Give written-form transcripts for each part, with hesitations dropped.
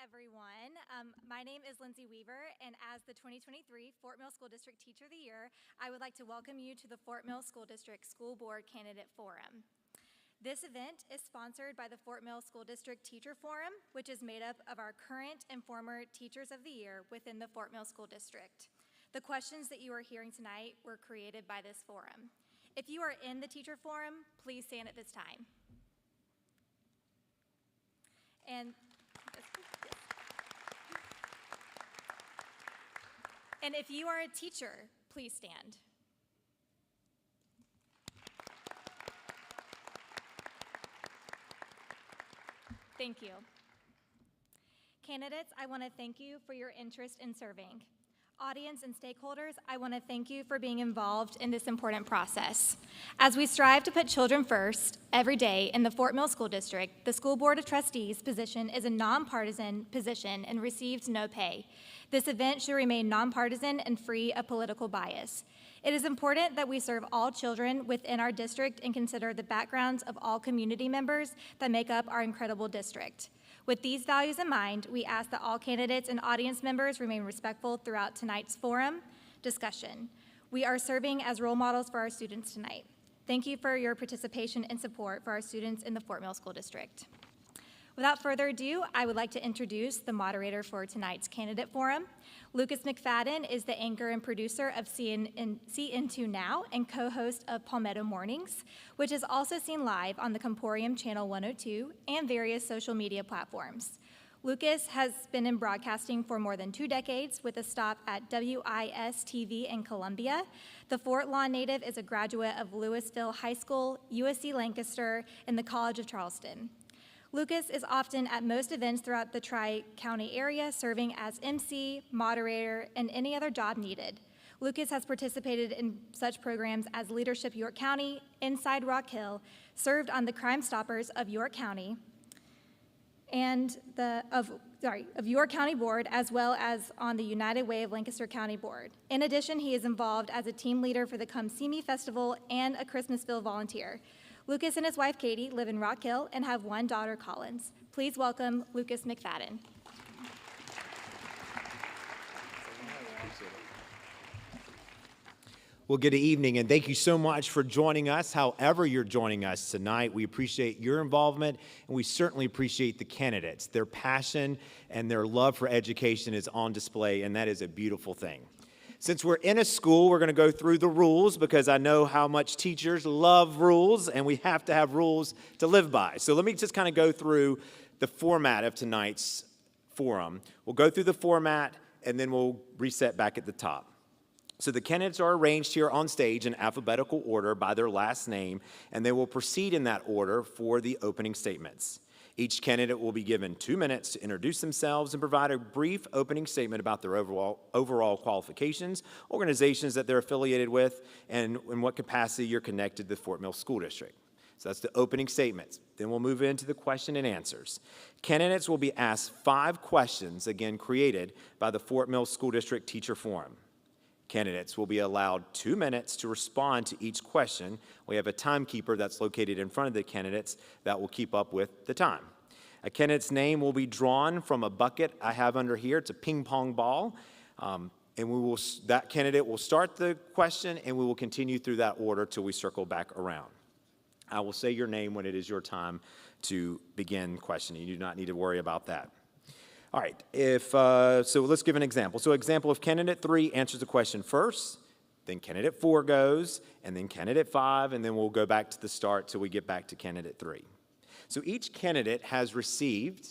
everyone. My name is Lindsay Weaver, and as the 2023 Fort Mill School District Teacher of the Year, I would like to welcome you to the Fort Mill School District School Board Candidate Forum. This event is sponsored by the Fort Mill School District Teacher Forum, which is made up of our current and former Teachers of the Year within the Fort Mill School District. The questions that you are hearing tonight were created by this forum. If you are in the Teacher Forum, please stand at this time. And if you are a teacher, please stand. Thank you. Candidates, I want to thank you for your interest in serving. Audience and stakeholders, I want to thank you for being involved in this important process. As we strive to put children first every day in the Fort Mill School District, the School Board of Trustees position is a nonpartisan position and receives no pay. This event should remain nonpartisan and free of political bias. It is important that we serve all children within our district and consider the backgrounds of all community members that make up our incredible district. With these values in mind, we ask that all candidates and audience members remain respectful throughout tonight's forum discussion. We are serving as role models for our students tonight. Thank you for your participation and support for our students in the Fort Mill School District. Without further ado, I would like to introduce the moderator for tonight's candidate forum. Lucas McFadden is the anchor and producer of CN2 Now and co-host of Palmetto Mornings, which is also seen live on the Comporium Channel 102 and various social media platforms. Lucas has been in broadcasting for more than 2 decades with a stop at WIS-TV in Columbia. The Fort Lawn native is a graduate of Louisville High School, USC Lancaster, and the College of Charleston. Lucas is often at most events throughout the Tri-County area, serving as MC, moderator, and any other job needed. Lucas has participated in such programs as Leadership York County, Inside Rock Hill, served on the Crime Stoppers of York County, and of York County Board, as well as on the United Way of Lancaster County Board. In addition, he is involved as a team leader for the Come See Me Festival and a Christmasville volunteer. Lucas and his wife, Katie, live in Rock Hill and have one daughter, Collins. Please welcome Lucas McFadden. Well, good evening, and thank you so much for joining us. However you're joining us tonight, we appreciate your involvement, and we certainly appreciate the candidates. Their passion and their love for education is on display, and that is a beautiful thing. Since we're in a school, we're going to go through the rules because I know how much teachers love rules, and we have to have rules to live by. So let me just kind of go through the format of tonight's forum. We'll go through the format, and then we'll reset back at the top. So the candidates are arranged here on stage in alphabetical order by their last name, and they will proceed in that order for the opening statements. Each candidate will be given 2 minutes to introduce themselves and provide a brief opening statement about their overall qualifications, organizations that they're affiliated with, and in what capacity you're connected to the Fort Mill School District. So that's the opening statements. Then we'll move into the question and answers. Candidates will be asked 5 questions, again created by the Fort Mill School District Teacher Forum. Candidates will be allowed 2 minutes to respond to each question. We have a timekeeper that's located in front of the candidates that will keep up with the time. A candidate's name will be drawn from a bucket I have under here. It's a ping pong ball. And that candidate will start the question, and we will continue through that order till we circle back around. I will say your name when it is your time to begin questioning. You do not need to worry about that. All right, so let's give an example. So example, if candidate 3 answers the question first, then candidate 4 goes, and then candidate 5, and then we'll go back to the start till we get back to candidate 3. So each candidate has received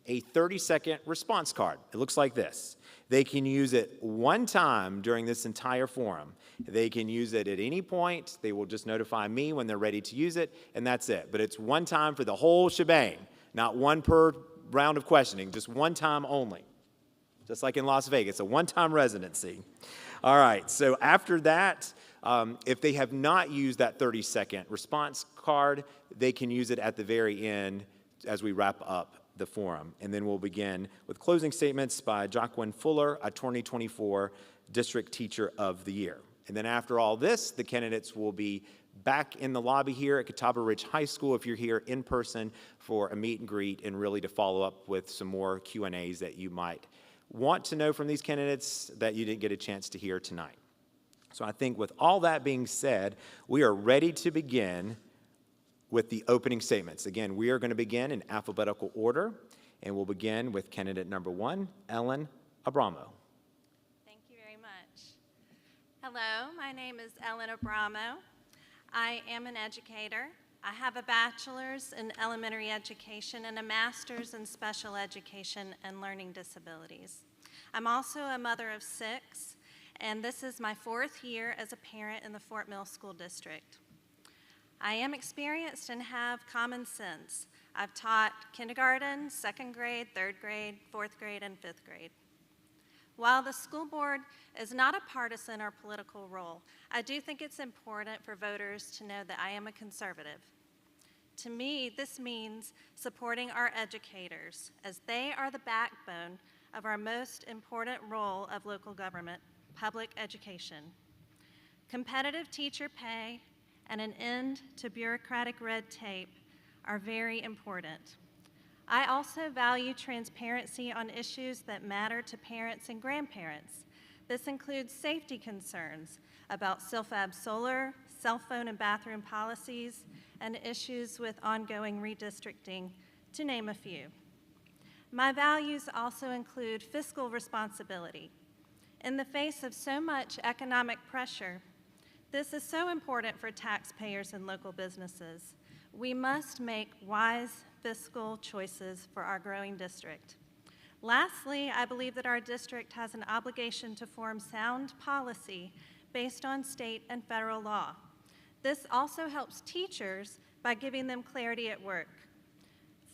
a 30-second response card. It looks like this. They can use it one time during this entire forum. They can use it at any point. They will just notify me when they're ready to use it, and that's it. But it's one time for the whole shebang, not one per round of questioning, just one time only. Just like in Las Vegas, a one-time residency. All right, so after that, if they have not used that 30-second response card, they can use it at the very end as we wrap up the forum. And then we'll begin with closing statements by Jacqueline Fuller, a 2024 District Teacher of the Year. And then after all this, the candidates will be back in the lobby here at Catawba Ridge High School if you're here in person for a meet and greet and really to follow up with some more Q&As that you might want to know from these candidates that you didn't get a chance to hear tonight. So I think with all that being said, we are ready to begin with the opening statements. Again, we are going to begin in alphabetical order, and we'll begin with candidate number 1, Ellen Abramo. Thank you very much. Hello, my name is Ellen Abramo. I am an educator. I have a bachelor's in elementary education and a master's in special education and learning disabilities. I'm also a mother of 6, and this is my 4th year as a parent in the Fort Mill School District. I am experienced and have common sense. I've taught kindergarten, 2nd grade, 3rd grade, 4th grade, and 5th grade. While the school board is not a partisan or political role, I do think it's important for voters to know that I am a conservative. To me, this means supporting our educators, as they are the backbone of our most important role of local government, public education. Competitive teacher pay and an end to bureaucratic red tape are very important. I also value transparency on issues that matter to parents and grandparents. This includes safety concerns about CILFAB solar, cell phone and bathroom policies, and issues with ongoing redistricting, to name a few. My values also include fiscal responsibility. In the face of so much economic pressure, this is so important for taxpayers and local businesses. We must make wise fiscal choices for our growing district. Lastly, I believe that our district has an obligation to form sound policy based on state and federal law. This also helps teachers by giving them clarity at work.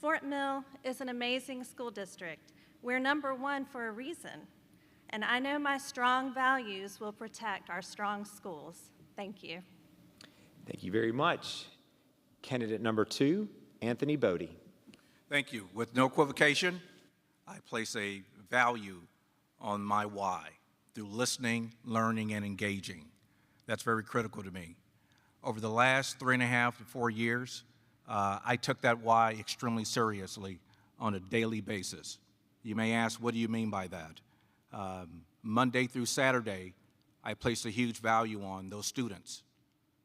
Fort Mill is an amazing school district. We're #1 for a reason, and I know my strong values will protect our strong schools. Thank you. Thank you very much. Candidate number 2, Anthony Bodie. Thank you. With no equivocation, I place a value on my why through listening, learning, and engaging. That's very critical to me. Over the last 3.5 to 4 years, I took that why extremely seriously on a daily basis. You may ask, what do you mean by that? Monday through Saturday, I placed a huge value on those students.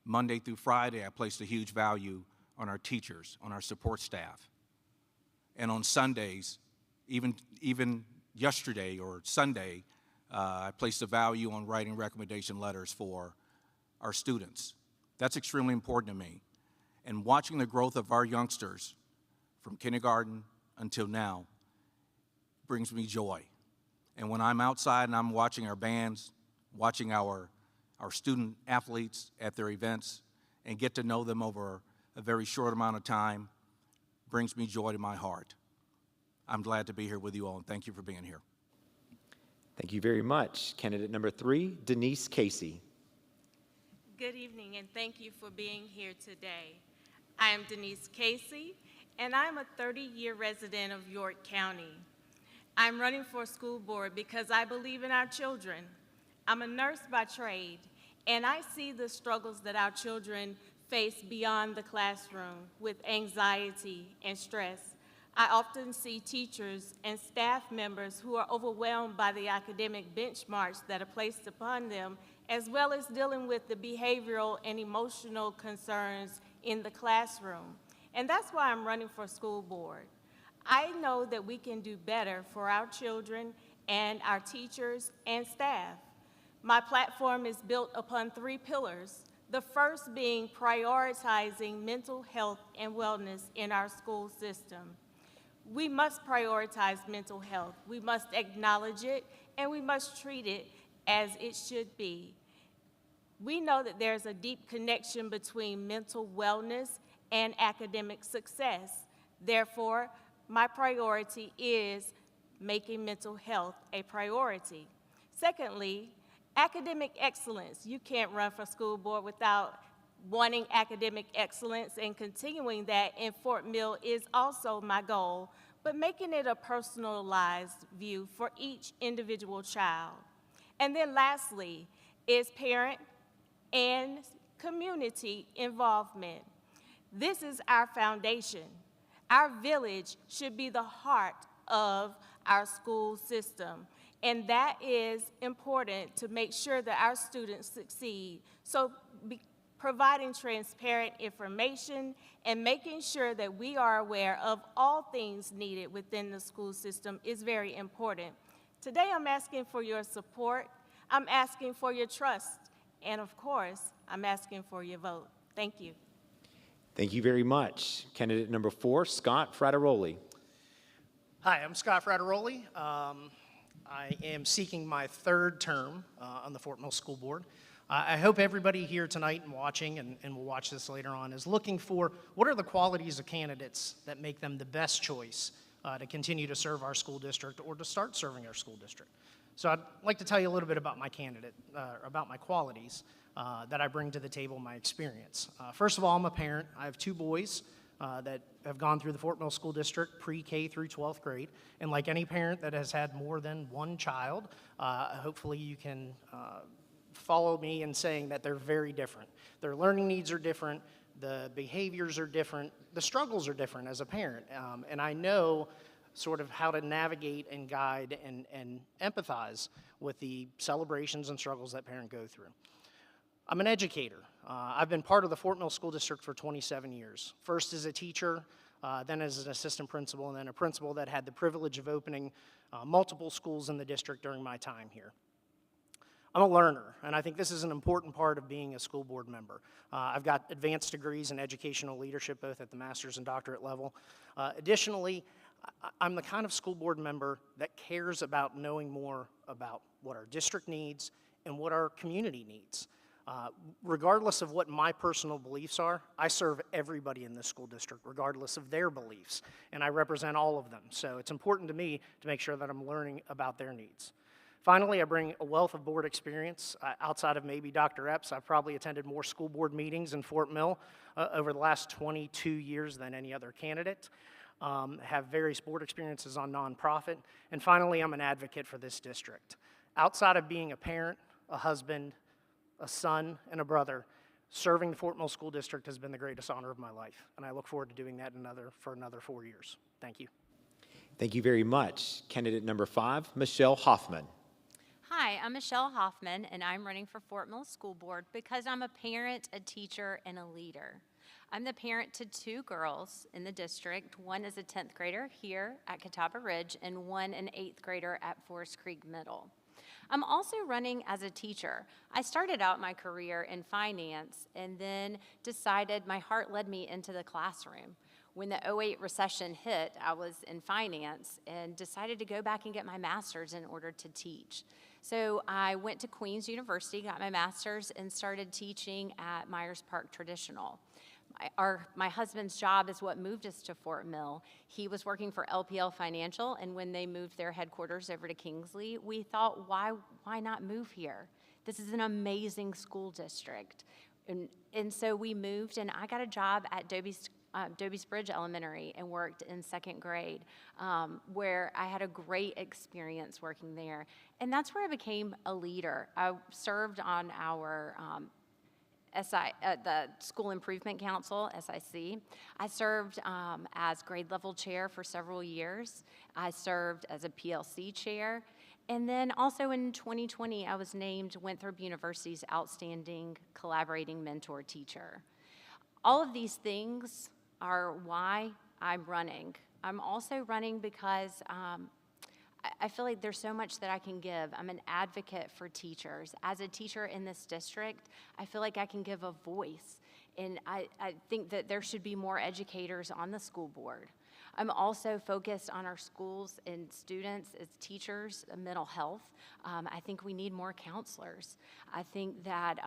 Monday through Friday, I placed a huge value on our teachers, on our support staff. And on Sundays, even yesterday or Sunday, I placed a value on writing recommendation letters for our students. That's extremely important to me. And watching the growth of our youngsters from kindergarten until now brings me joy. And when I'm outside and I'm watching our bands, watching our student athletes at their events and get to know them over a very short amount of time brings me joy to my heart. I'm glad to be here with you all, and thank you for being here. Thank you very much. Candidate number 3, Denise Casey. Good evening, and thank you for being here today. I am Denise Casey, and I'm a 30-year resident of York County. I'm running for school board because I believe in our children. I'm a nurse by trade, and I see the struggles that our children face beyond the classroom with anxiety and stress. I often see teachers and staff members who are overwhelmed by the academic benchmarks that are placed upon them, as well as dealing with the behavioral and emotional concerns in the classroom. And that's why I'm running for school board. I know that we can do better for our children and our teachers and staff. My platform is built upon 3 pillars, the first being prioritizing mental health and wellness in our school system. We must prioritize mental health. We must acknowledge it, and we must treat it as it should be. We know that there's a deep connection between mental wellness and academic success. Therefore, my priority is making mental health a priority. Secondly, academic excellence. You can't run for school board without wanting academic excellence, and continuing that in Fort Mill is also my goal, but making it a personalized view for each individual child. And then lastly is parent and community involvement. This is our foundation. Our village should be the heart of our school system, and that is important to make sure that our students succeed. So providing transparent information and making sure that we are aware of all things needed within the school system is very important. Today I'm asking for your support, I'm asking for your trust, and of course, I'm asking for your vote. Thank you. Thank you very much. Candidate number 4, Scott Frateroli. Hi, I'm Scott Frateroli. I am seeking my 3rd term on the Fort Mill School Board. I hope everybody here tonight and watching, and will watch this later on, is looking for what are the qualities of candidates that make them the best choice to continue to serve our school district or to start serving our school district. So I'd like to tell you a little bit about my candidate, about my qualities that I bring to the table, my experience. First of all, I'm a parent. I have 2 boys that have gone through the Fort Mill School District pre-K through 12th grade. And like any parent that has had more than 1 child, hopefully you can follow me in saying that they're very different. Their learning needs are different, the behaviors are different, the struggles are different as a parent. And I know sort of how to navigate and guide and empathize with the celebrations and struggles that parents go through. I'm an educator. I've been part of the Fort Mill School District for 27 years. First as a teacher, then as an assistant principal, and then a principal that had the privilege of opening multiple schools in the district during my time here. I'm a learner, and I think this is an important part of being a school board member. I've got advanced degrees in educational leadership, both at the master's and doctorate level. Additionally, I'm the kind of school board member that cares about knowing more about what our district needs and what our community needs. Regardless of what my personal beliefs are, I serve everybody in this school district, regardless of their beliefs, and I represent all of them. So it's important to me to make sure that I'm learning about their needs. Finally, I bring a wealth of board experience. Outside of maybe Dr. Epps, I've probably attended more school board meetings in Fort Mill over the last 22 years than any other candidate. Have various board experiences on nonprofit. And finally, I'm an advocate for this district. Outside of being a parent, a husband, a son, and a brother, serving the Fort Mill School District has been the greatest honor of my life. And I look forward to doing that for another 4 years. Thank you. Thank you very much. Candidate number 5, Michelle Hoffman. Hi, I'm Michelle Hoffman, and I'm running for Fort Mill School Board because I'm a parent, a teacher, and a leader. I'm the parent to 2 girls in the district. One is a 10th grader here at Catawba Ridge, and one an 8th grader at Forest Creek Middle. I'm also running as a teacher. I started out my career in finance and then decided my heart led me into the classroom. When the 2008 recession hit, I was in finance and decided to go back and get my master's in order to teach. So I went to Queens University, got my master's, and started teaching at Myers Park Traditional. My husband's job is what moved us to Fort Mill. He was working for LPL Financial, and when they moved their headquarters over to Kingsley, we thought, why not move here? This is an amazing school district. And so we moved, and I got a job at Doby's Bridge Elementary and worked in 2nd grade, where I had a great experience working there. And that's where I became a leader. I served on our the School Improvement Council, SIC. I served as grade level chair for several years. I served as a PLC chair. And then also in 2020, I was named Winthrop University's Outstanding Collaborating Mentor Teacher. All of these things are why I'm running. I'm also running because I feel like there's so much that I can give. I'm an advocate for teachers. As a teacher in this district, I feel like I can give a voice. And I think that there should be more educators on the school board. I'm also focused on our schools and students as teachers, mental health. I think we need more counselors. I think that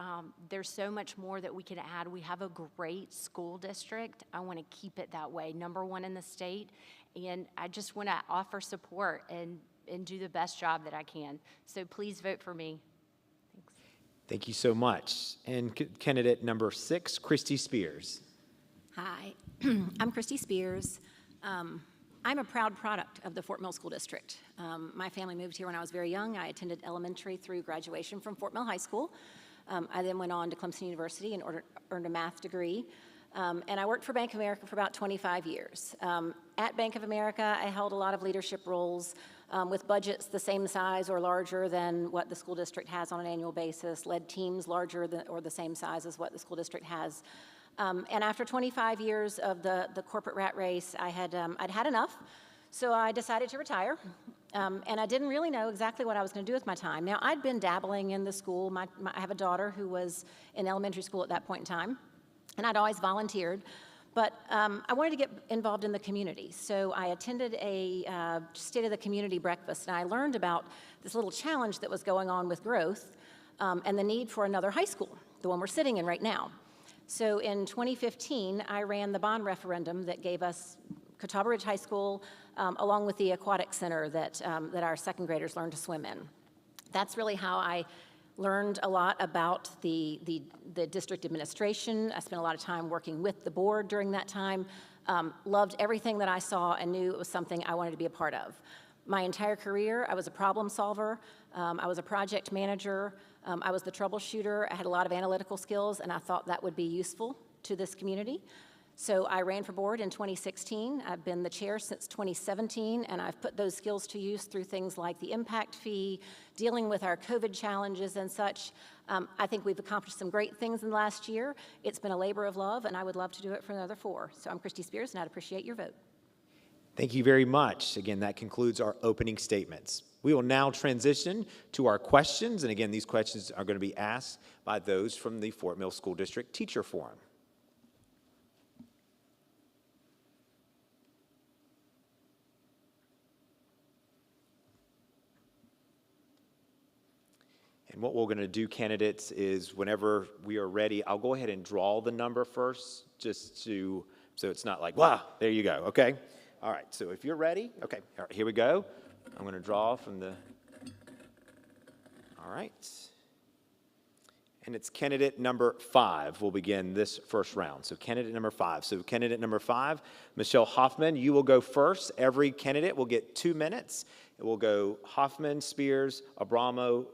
there's so much more that we can add. We have a great school district. I want to keep it that way, #1 in the state. And I just want to offer support and do the best job that I can. So please vote for me. Thanks. Thank you so much. And candidate number 6, Christy Spears. Hi, I'm Christy Spears. I'm a proud product of the Fort Mill School District. My family moved here when I was very young. I attended elementary through graduation from Fort Mill High School. I then went on to Clemson University and earned a math degree. And I worked for Bank of America for about 25 years. At Bank of America, I held a lot of leadership roles with budgets the same size or larger than what the school district has on an annual basis, led teams larger than, or the same size as what the school district has. And after 25 years of the corporate rat race, I'd had enough, so I decided to retire. And I didn't really know exactly what I was going to do with my time. Now, I'd been dabbling in the school. I have a daughter who was in elementary school at that point in time, and I'd always volunteered. But I wanted to get involved in the community, so I attended a State of the Community breakfast, and I learned about this little challenge that was going on with growth and the need for another high school, the one we're sitting in right now. So in 2015, I ran the bond referendum that gave us Catawba Ridge High School, along with the aquatic center that our second graders learn to swim in. That's really how I learned a lot about the district administration. I spent a lot of time working with the board during that time. Loved everything that I saw and knew it was something I wanted to be a part of. My entire career, I was a problem solver. I was a project manager. I was the troubleshooter. I had a lot of analytical skills, and I thought that would be useful to this community. So I ran for board in 2016. I've been the chair since 2017, and I've put those skills to use through things like the impact fee, dealing with our COVID challenges and such. I think we've accomplished some great things in the last year. It's been a labor of love, and I would love to do it for another 4. So I'm Christy Spears, and I'd appreciate your vote. Thank you very much. Again, that concludes our opening statements. We will now transition to our questions, and again, these questions are going to be asked by those from the Fort Mill School District Teacher Forum. And what we're going to do, candidates, is whenever we are ready, I'll go ahead and draw the number first, just so it's not like, wow, there you go, okay? All right, so if you're ready, okay, all right, here we go. I'm going to draw from the, all right. And it's candidate number 5 will begin this first round. So candidate number 5. So candidate number 5, Michelle Hoffman, you will go first. Every candidate will get 2 minutes. It will go Hoffman, Spears, Abramo,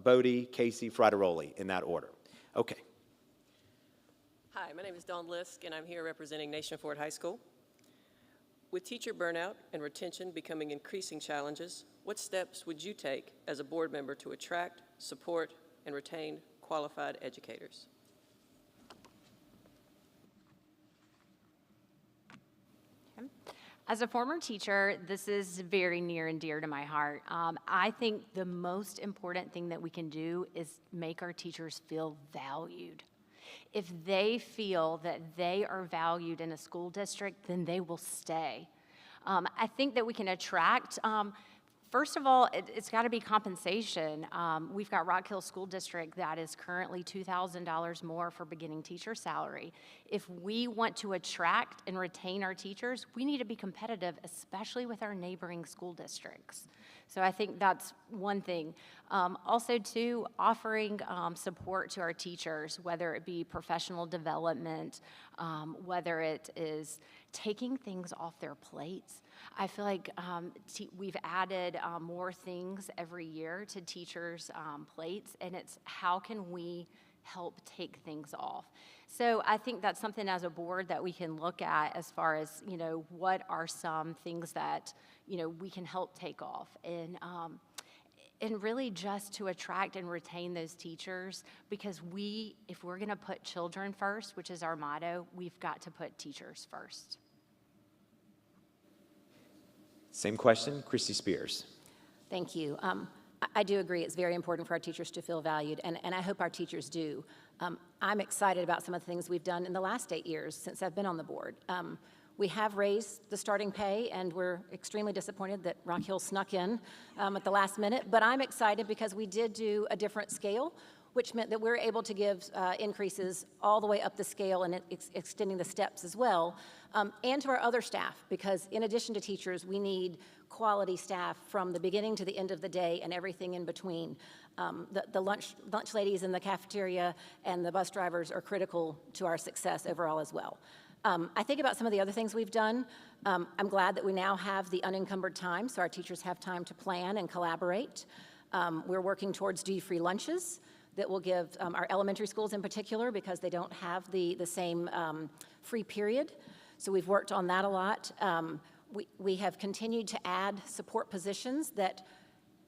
Bodie, Casey, Frateroli, in that order. Okay. Hi, my name is Dawn Lisk, and I'm here representing Nation Ford High School. With teacher burnout and retention becoming increasing challenges, what steps would you take as a board member to attract, support, and retain qualified educators? As a former teacher, this is very near and dear to my heart. I think the most important thing that we can do is make our teachers feel valued. If they feel that they are valued in a school district, then they will stay. I think that we can attract, first of all, it's got to be compensation. We've got Rock Hill School District that is currently $2,000 more for beginning teacher salary. If we want to attract and retain our teachers, we need to be competitive, especially with our neighboring school districts. So I think that's one thing. Also, too, offering support to our teachers, whether it be professional development, whether it is taking things off their plates. I feel like we've added more things every year to teachers' plates, and it's how can we help take things off. So I think that's something as a board that we can look at as far as, you know, what are some things that, you know, we can help take off. And really just to attract and retain those teachers, because if we're going to put children first, which is our motto, we've got to put teachers first. Same question, Christy Spears. Thank you. I do agree it's very important for our teachers to feel valued, and I hope our teachers do. I'm excited about some of the things we've done in the last 8 years since I've been on the board. We have raised the starting pay, and we're extremely disappointed that Rock Hill snuck in at the last minute, but I'm excited because we did do a different scale, which meant that we're able to give increases all the way up the scale and extending the steps as well, and to our other staff, because in addition to teachers, we need quality staff from the beginning to the end of the day and everything in between. The lunch ladies in the cafeteria and the bus drivers are critical to our success overall as well. I think about some of the other things we've done. I'm glad that we now have the unencumbered time, so our teachers have time to plan and collaborate. We're working towards due free lunches. that will give our elementary schools in particular, because they don't have the same free period. So we've worked on that a lot. We have continued to add support positions that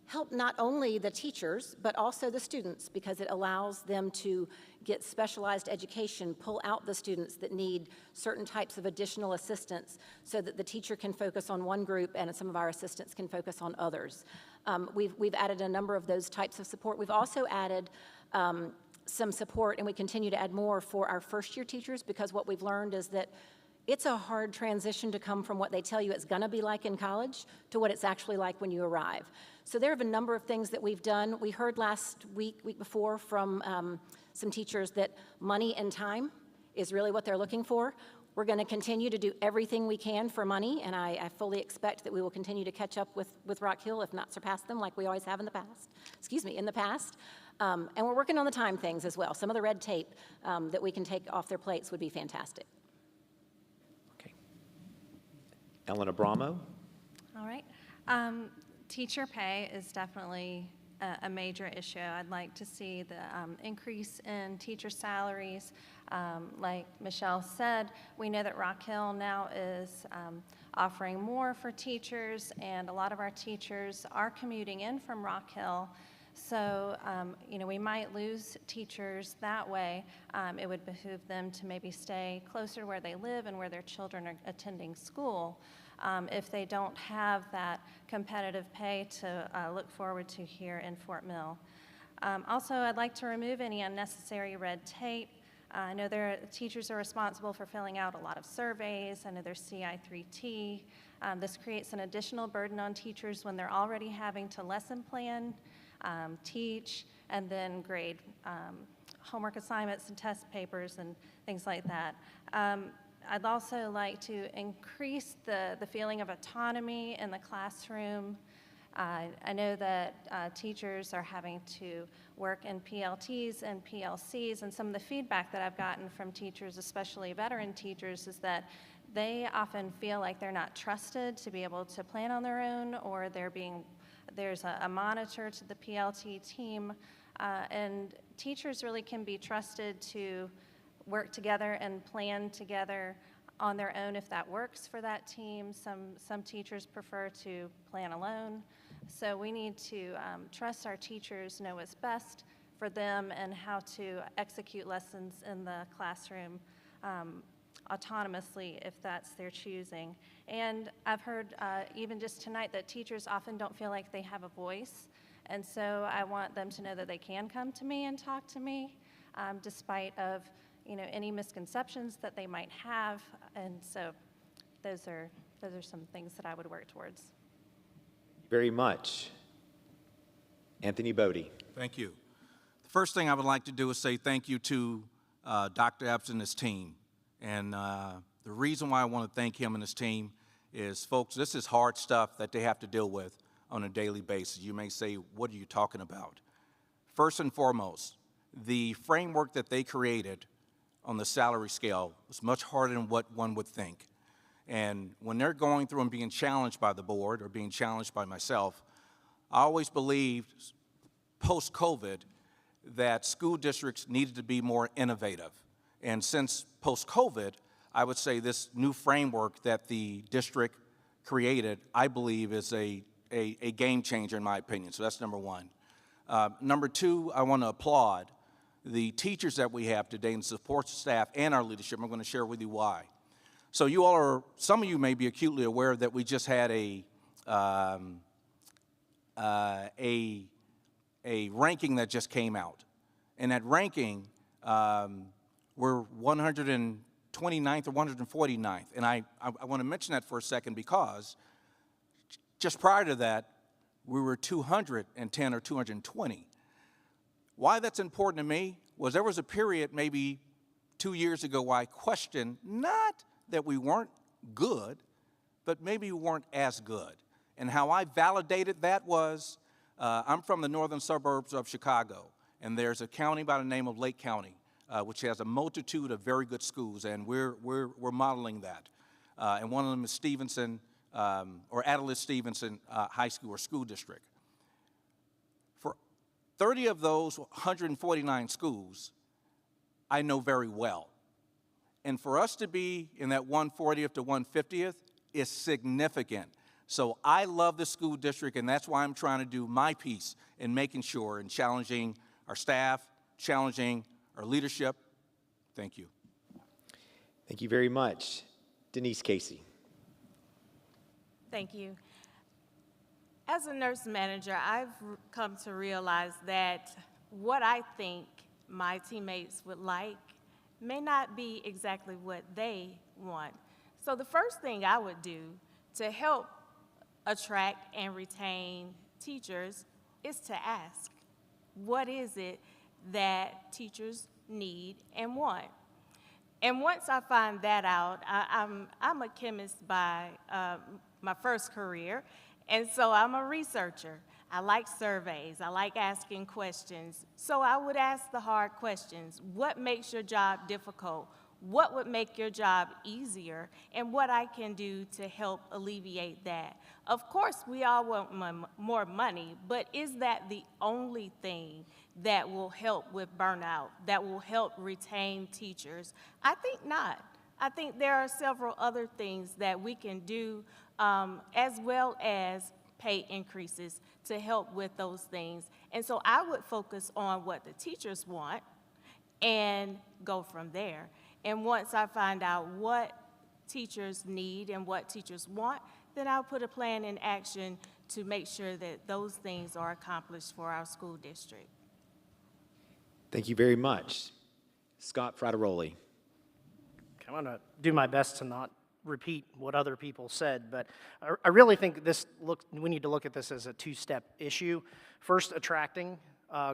help not only the teachers, but also the students, because it allows them to get specialized education, pull out the students that need certain types of additional assistance so that the teacher can focus on one group and some of our assistants can focus on others. We've added a number of those types of support. We've also added some support, and we continue to add more for our first-year teachers, because what we've learned is that it's a hard transition to come from what they tell you it's going to be like in college to what it's actually like when you arrive. So there have a number of things that we've done. We heard last week before from some teachers that money and time is really what they're looking for. We're going to continue to do everything we can for money, and I fully expect that we will continue to catch up with Rock Hill, if not surpass them, like we always have in the past. In the past. And we're working on the time things as well. Some of the red tape that we can take off their plates would be fantastic. Ellen Abramo. All right. Teacher pay is definitely a major issue. I'd like to see the increase in teacher salaries. Like Michelle said, we know that Rock Hill now is offering more for teachers, and a lot of our teachers are commuting in from Rock Hill. So, we might lose teachers that way. It would behoove them to maybe stay closer to where they live and where their children are attending school, if they don't have that competitive pay to look forward to here in Fort Mill. Also, I'd like to remove any unnecessary red tape. I know teachers are responsible for filling out a lot of surveys. I know there's CI3T. This creates an additional burden on teachers when they're already having to lesson plan, teach, and then grade homework assignments and test papers and things like that. I'd also like to increase the feeling of autonomy in the classroom. I know that teachers are having to work in PLTs and PLCs, and some of the feedback that I've gotten from teachers, especially veteran teachers, is that they often feel like they're not trusted to be able to plan on their own, or there's a monitor to the PLT team, and teachers really can be trusted to work together and plan together on their own if that works for that team. Some teachers prefer to plan alone. So we need to trust our teachers, know what's best for them and how to execute lessons in the classroom autonomously if that's their choosing. And I've heard even just tonight that teachers often don't feel like they have a voice. And so I want them to know that they can come to me and talk to me despite of any misconceptions that they might have. And so those are some things that I would work towards. Very much. Anthony Bodie. Thank you. The first thing I would like to do is say thank you to Dr. Epps and his team. And the reason why I want to thank him and his team is, folks, this is hard stuff that they have to deal with on a daily basis. You may say, what are you talking about? First and foremost, the framework that they created on the salary scale was much harder than what one would think. And when they're going through and being challenged by the board or being challenged by myself, I always believed post-COVID that school districts needed to be more innovative. And since post-COVID, I would say this new framework that the district created, I believe, is a game changer in my opinion. So that's number one. Number two, I want to applaud the teachers that we have today and support staff and our leadership. I'm going to share with you why. So you all are, some of you may be acutely aware that we just had a ranking that just came out. And that ranking, we're 129th or 149th. And I want to mention that for a second because just prior to that, we were 210 or 220. Why that's important to me was there was a period maybe 2 years ago where I questioned not that we weren't good, but maybe we weren't as good. And how I validated that was, I'm from the northern suburbs of Chicago, and there's a county by the name of Lake County, which has a multitude of very good schools, and we're modeling that. And one of them is Stevenson, or Atlas Stevenson High School or School District. For 30 of those 149 schools I know very well. And for us to be in that 140th to 150th is significant. So I love the school district, and that's why I'm trying to do my piece in making sure and challenging our staff, challenging our leadership. Thank you. Thank you very much. Denise Casey. Thank you. As a nurse manager, I've come to realize that what I think my teammates would like may not be exactly what they want. So the first thing I would do to help attract and retain teachers is to ask, what is it that teachers need and want? And once I find that out, I'm a chemist by my first career, and so I'm a researcher. I like surveys. I like asking questions. So I would ask the hard questions. What makes your job difficult? What would make your job easier? And what I can do to help alleviate that. Of course, we all want more money, but is that the only thing that will help with burnout, that will help retain teachers? I think not. I think there are several other things that we can do, as well as pay increases to help with those things. And so I would focus on what the teachers want and go from there. And once I find out what teachers need and what teachers want, then I'll put a plan in action to make sure that those things are accomplished for our school district. Thank you very much. Scott Frateroli. I'm going to do my best to not repeat what other people said, but I really think we need to look at this as a two-step issue. First, attracting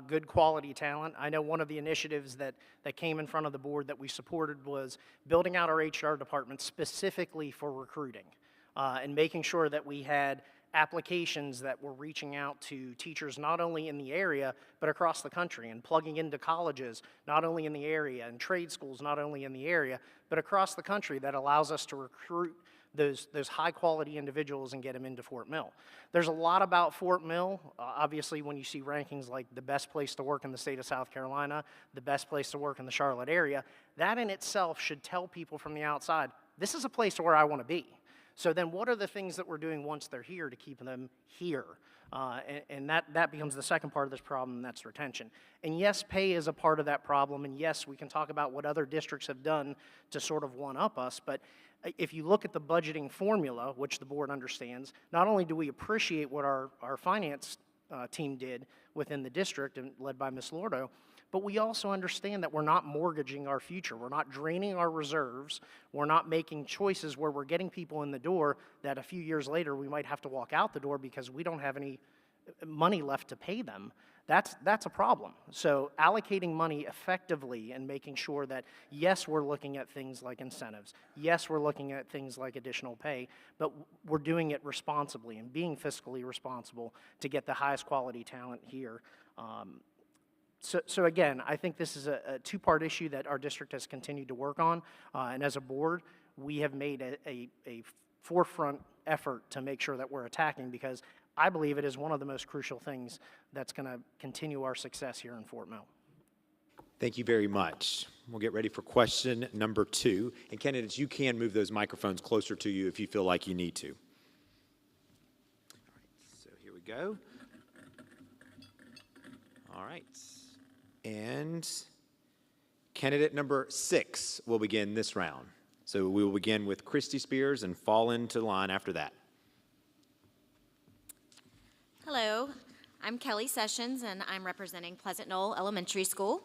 good quality talent. I know one of the initiatives that came in front of the board that we supported was building out our HR department specifically for recruiting and making sure that we had applications that were reaching out to teachers not only in the area but across the country, and plugging into colleges not only in the area and trade schools not only in the area but across the country, that allows us to recruit those high quality individuals and get them into Fort Mill. There's a lot about Fort Mill. Obviously, when you see rankings like the best place to work in the state of South Carolina, the best place to work in the Charlotte area, that in itself should tell people from the outside, this is a place where I want to be. So then what are the things that we're doing once they're here to keep them here? And that becomes the second part of this problem, and that's retention. And yes, pay is a part of that problem, and yes, we can talk about what other districts have done to sort of one-up us, but if you look at the budgeting formula, which the board understands, not only do we appreciate what our finance team did within the district, and led by Ms. Lordo, but we also understand that we're not mortgaging our future. We're not draining our reserves. We're not making choices where we're getting people in the door that a few years later we might have to walk out the door because we don't have any money left to pay them. That's a problem. So allocating money effectively and making sure that, yes, we're looking at things like incentives. Yes, we're looking at things like additional pay, but we're doing it responsibly and being fiscally responsible to get the highest quality talent here. So again, I think this is a two-part issue that our district has continued to work on, and as a board, we have made a forefront effort to make sure that we're attacking, because I believe it is one of the most crucial things that's going to continue our success here in Fort Mill. Thank you very much. We'll get ready for question number 2. And candidates, you can move those microphones closer to you if you feel like you need to. All right, so here we go. All right. And candidate number 6 will begin this round. So we will begin with Christy Spears and fall into line after that. Hello, I'm Kelly Sessions, and I'm representing Pleasant Knoll Elementary School.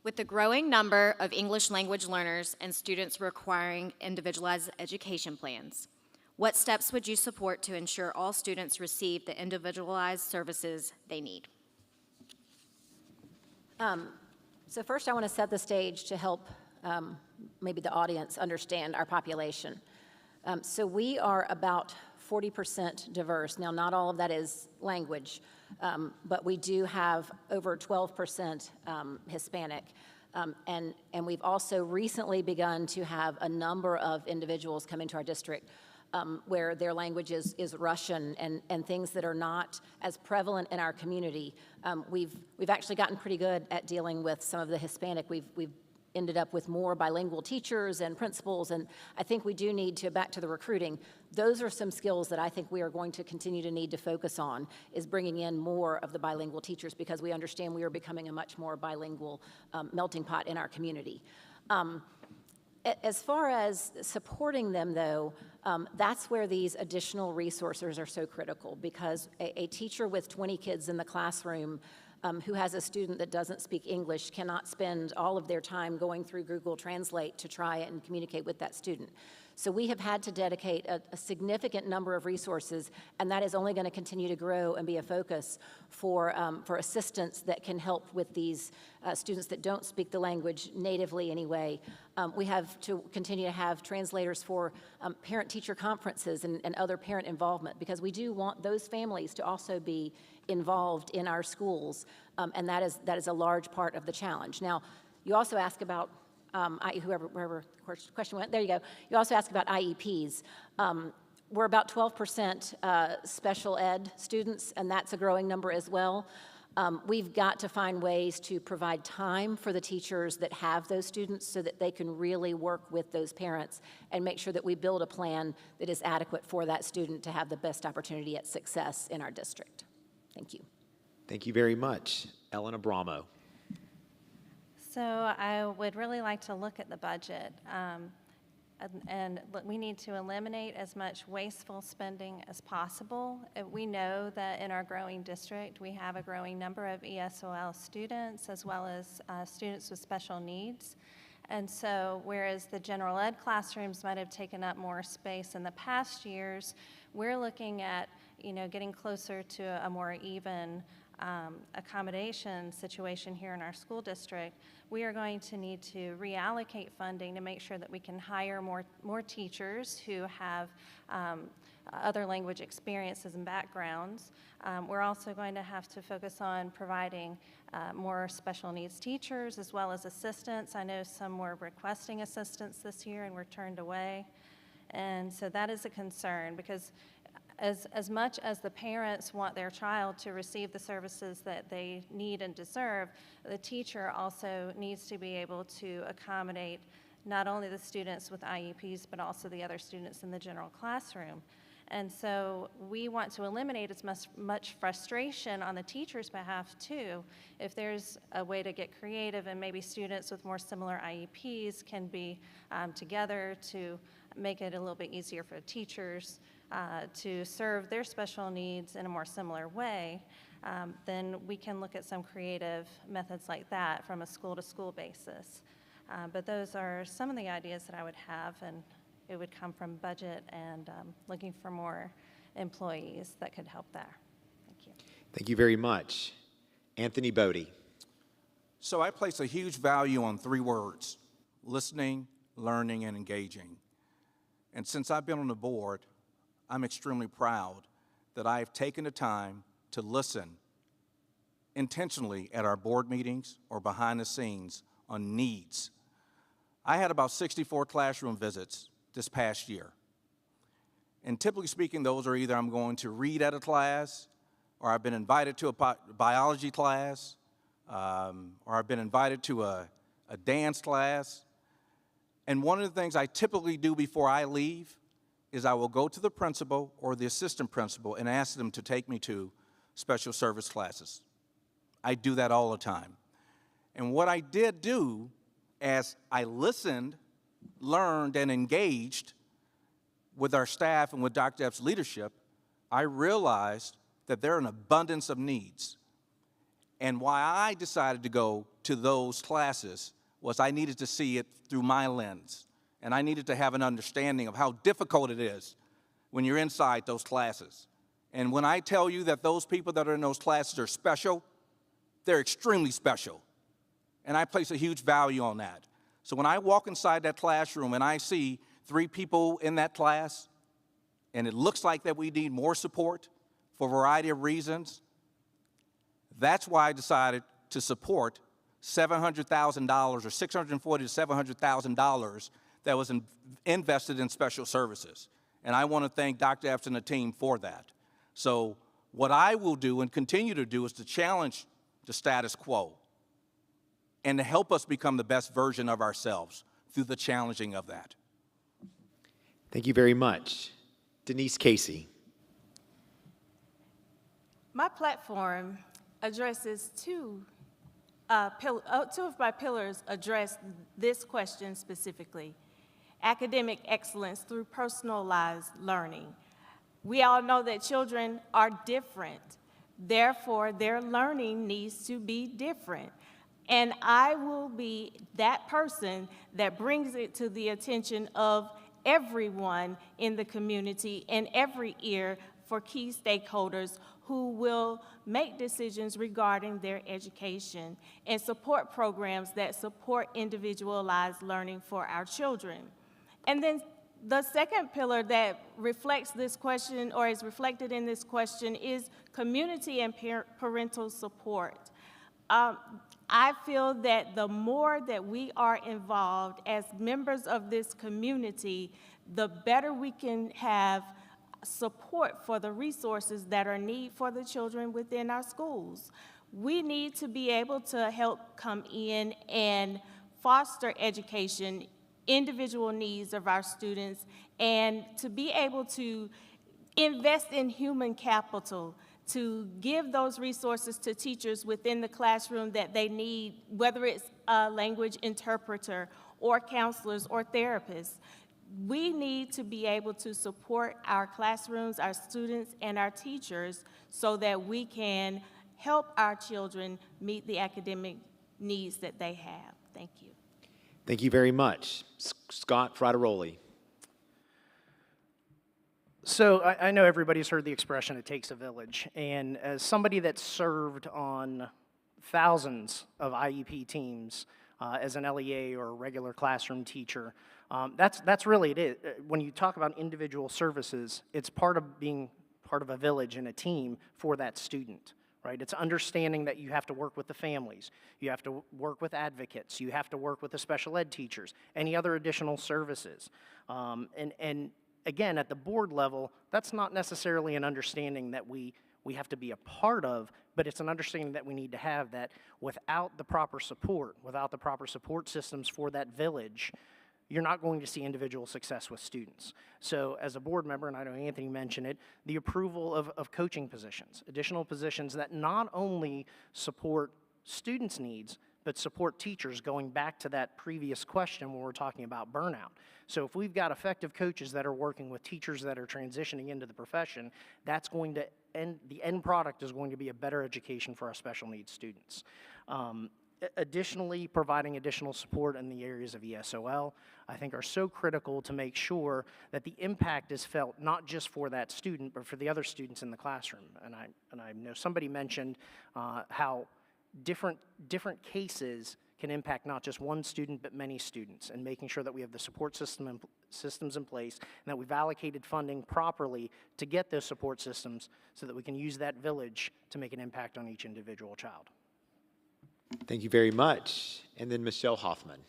With the growing number of English language learners and students requiring individualized education plans, what steps would you support to ensure all students receive the individualized services they need? So first I want to set the stage to help maybe the audience understand our population. So we are about 40% diverse. Now, not all of that is language, but we do have over 12% Hispanic. And we've also recently begun to have a number of individuals come into our district where their language is Russian and things that are not as prevalent in our community. We've actually gotten pretty good at dealing with some of the Hispanic. We've ended up with more bilingual teachers and principals, and I think we do need to, back to the recruiting, those are some skills that I think we are going to continue to need to focus on, is bringing in more of the bilingual teachers, because we understand we are becoming a much more bilingual melting pot in our community. As far as supporting them, though, that's where these additional resources are so critical, because a teacher with 20 kids in the classroom who has a student that doesn't speak English cannot spend all of their time going through Google Translate to try and communicate with that student. So we have had to dedicate a significant number of resources, and that is only going to continue to grow and be a focus for assistance that can help with these students that don't speak the language natively anyway. We have to continue to have translators for parent-teacher conferences and other parent involvement, because we do want those families to also be involved in our schools, and that is a large part of the challenge. Now, you also ask about wherever the question went, there you go. You also asked about IEPs. We're about 12% special ed students, and that's a growing number as well. We've got to find ways to provide time for the teachers that have those students so that they can really work with those parents and make sure that we build a plan that is adequate for that student to have the best opportunity at success in our district. Thank you. Thank you very much. Ellen Abramo. So I would really like to look at the budget, and we need to eliminate as much wasteful spending as possible. We know that in our growing district, we have a growing number of ESOL students as well as students with special needs. And so whereas the general ed classrooms might have taken up more space in the past years, we're looking at, getting closer to a more even accommodation situation here in our school district. We are going to need to reallocate funding to make sure that we can hire more teachers who have other language experiences and backgrounds. We're also going to have to focus on providing more special needs teachers as well as assistants. I know some were requesting assistants this year and were turned away. And so that is a concern, because as much as the parents want their child to receive the services that they need and deserve, the teacher also needs to be able to accommodate not only the students with IEPs, but also the other students in the general classroom. And so we want to eliminate as much frustration on the teacher's behalf too. If there's a way to get creative and maybe students with more similar IEPs can be together to make it a little bit easier for teachers to serve their special needs in a more similar way, then we can look at some creative methods like that from a school-to-school basis. But those are some of the ideas that I would have, and it would come from budget and looking for more employees that could help there. Thank you. Thank you very much. Anthony Bodie. So I place a huge value on 3 words: listening, learning, and engaging. And since I've been on the board, I'm extremely proud that I have taken the time to listen intentionally at our board meetings or behind the scenes on needs. I had about 64 classroom visits this past year. And typically speaking, those are either I'm going to read at a class, or I've been invited to a biology class, or I've been invited to a dance class. And one of the things I typically do before I leave is I will go to the principal or the assistant principal and ask them to take me to special service classes. I do that all the time. And what I did do, as I listened, learned, and engaged with our staff and with Dr. Epps' leadership, I realized that there are an abundance of needs. And why I decided to go to those classes was I needed to see it through my lens. And I needed to have an understanding of how difficult it is when you're inside those classes. And when I tell you that those people that are in those classes are special, they're extremely special. And I place a huge value on that. So when I walk inside that classroom and I see 3 people in that class, and it looks like that we need more support for a variety of reasons, that's why I decided to support $700,000 or $640,000 to $700,000 that was invested in special services. and I want to thank Dr. Epps and the team for that. So what I will do and continue to do is to challenge the status quo and to help us become the best version of ourselves through the challenging of that. Thank you very much. Denise Casey. My platform addresses two of my pillars address this question specifically: academic excellence through personalized learning. We all know that children are different. Therefore, their learning needs to be different. And I will be that person that brings it to the attention of everyone in the community and every ear for key stakeholders who will make decisions regarding their education and support programs that support individualized learning for our children. And then the second pillar that reflects this question, or is reflected in this question, is community and parental support. I feel that the more that we are involved as members of this community, the better we can have support for the resources that are needed for the children within our schools. We need to be able to help come in and foster education, individual needs of our students, and to be able to invest in human capital, to give those resources to teachers within the classroom that they need, whether it's a language interpreter or counselors or therapists. We need to be able to support our classrooms, our students, and our teachers so that we can help our children meet the academic needs that they have. Thank you. Thank you very much. Scott Frateroli. So I know everybody's heard the expression, it takes a village. And as somebody that's served on thousands of IEP teams as an LEA or a regular classroom teacher, that's really it. When you talk about individual services, it's part of being part of a village and a team for that student, right? It's understanding that you have to work with the families, you have to work with advocates, you have to work with the special ed teachers, any other additional services. And again, at the board level, that's not necessarily an understanding that we have to be a part of, but it's an understanding that we need to have that without the proper support systems for that village, you're not going to see individual success with students. So as a board member, and I know Anthony mentioned it, the approval of coaching positions, additional positions that not only support students' needs, but support teachers, going back to that previous question when we're talking about burnout. So if we've got effective coaches that are working with teachers that are transitioning into the profession, that's going to the end product is going to be a better education for our special needs students. Additionally, providing additional support in the areas of ESOL, I think, are so critical to make sure that the impact is felt not just for that student, but for the other students in the classroom. And I know somebody mentioned how different cases can impact not just one student, but many students, and making sure that we have the support systems in place and that we've allocated funding properly to get those support systems so that we can use that village to make an impact on each individual child. Thank you very much. And then Michelle Hoffman.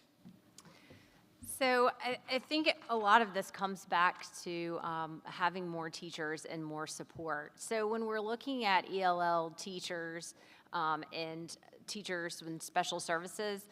So I think a lot of this comes back to having more teachers and more support. So when we're looking at ELL teachers and teachers in special services,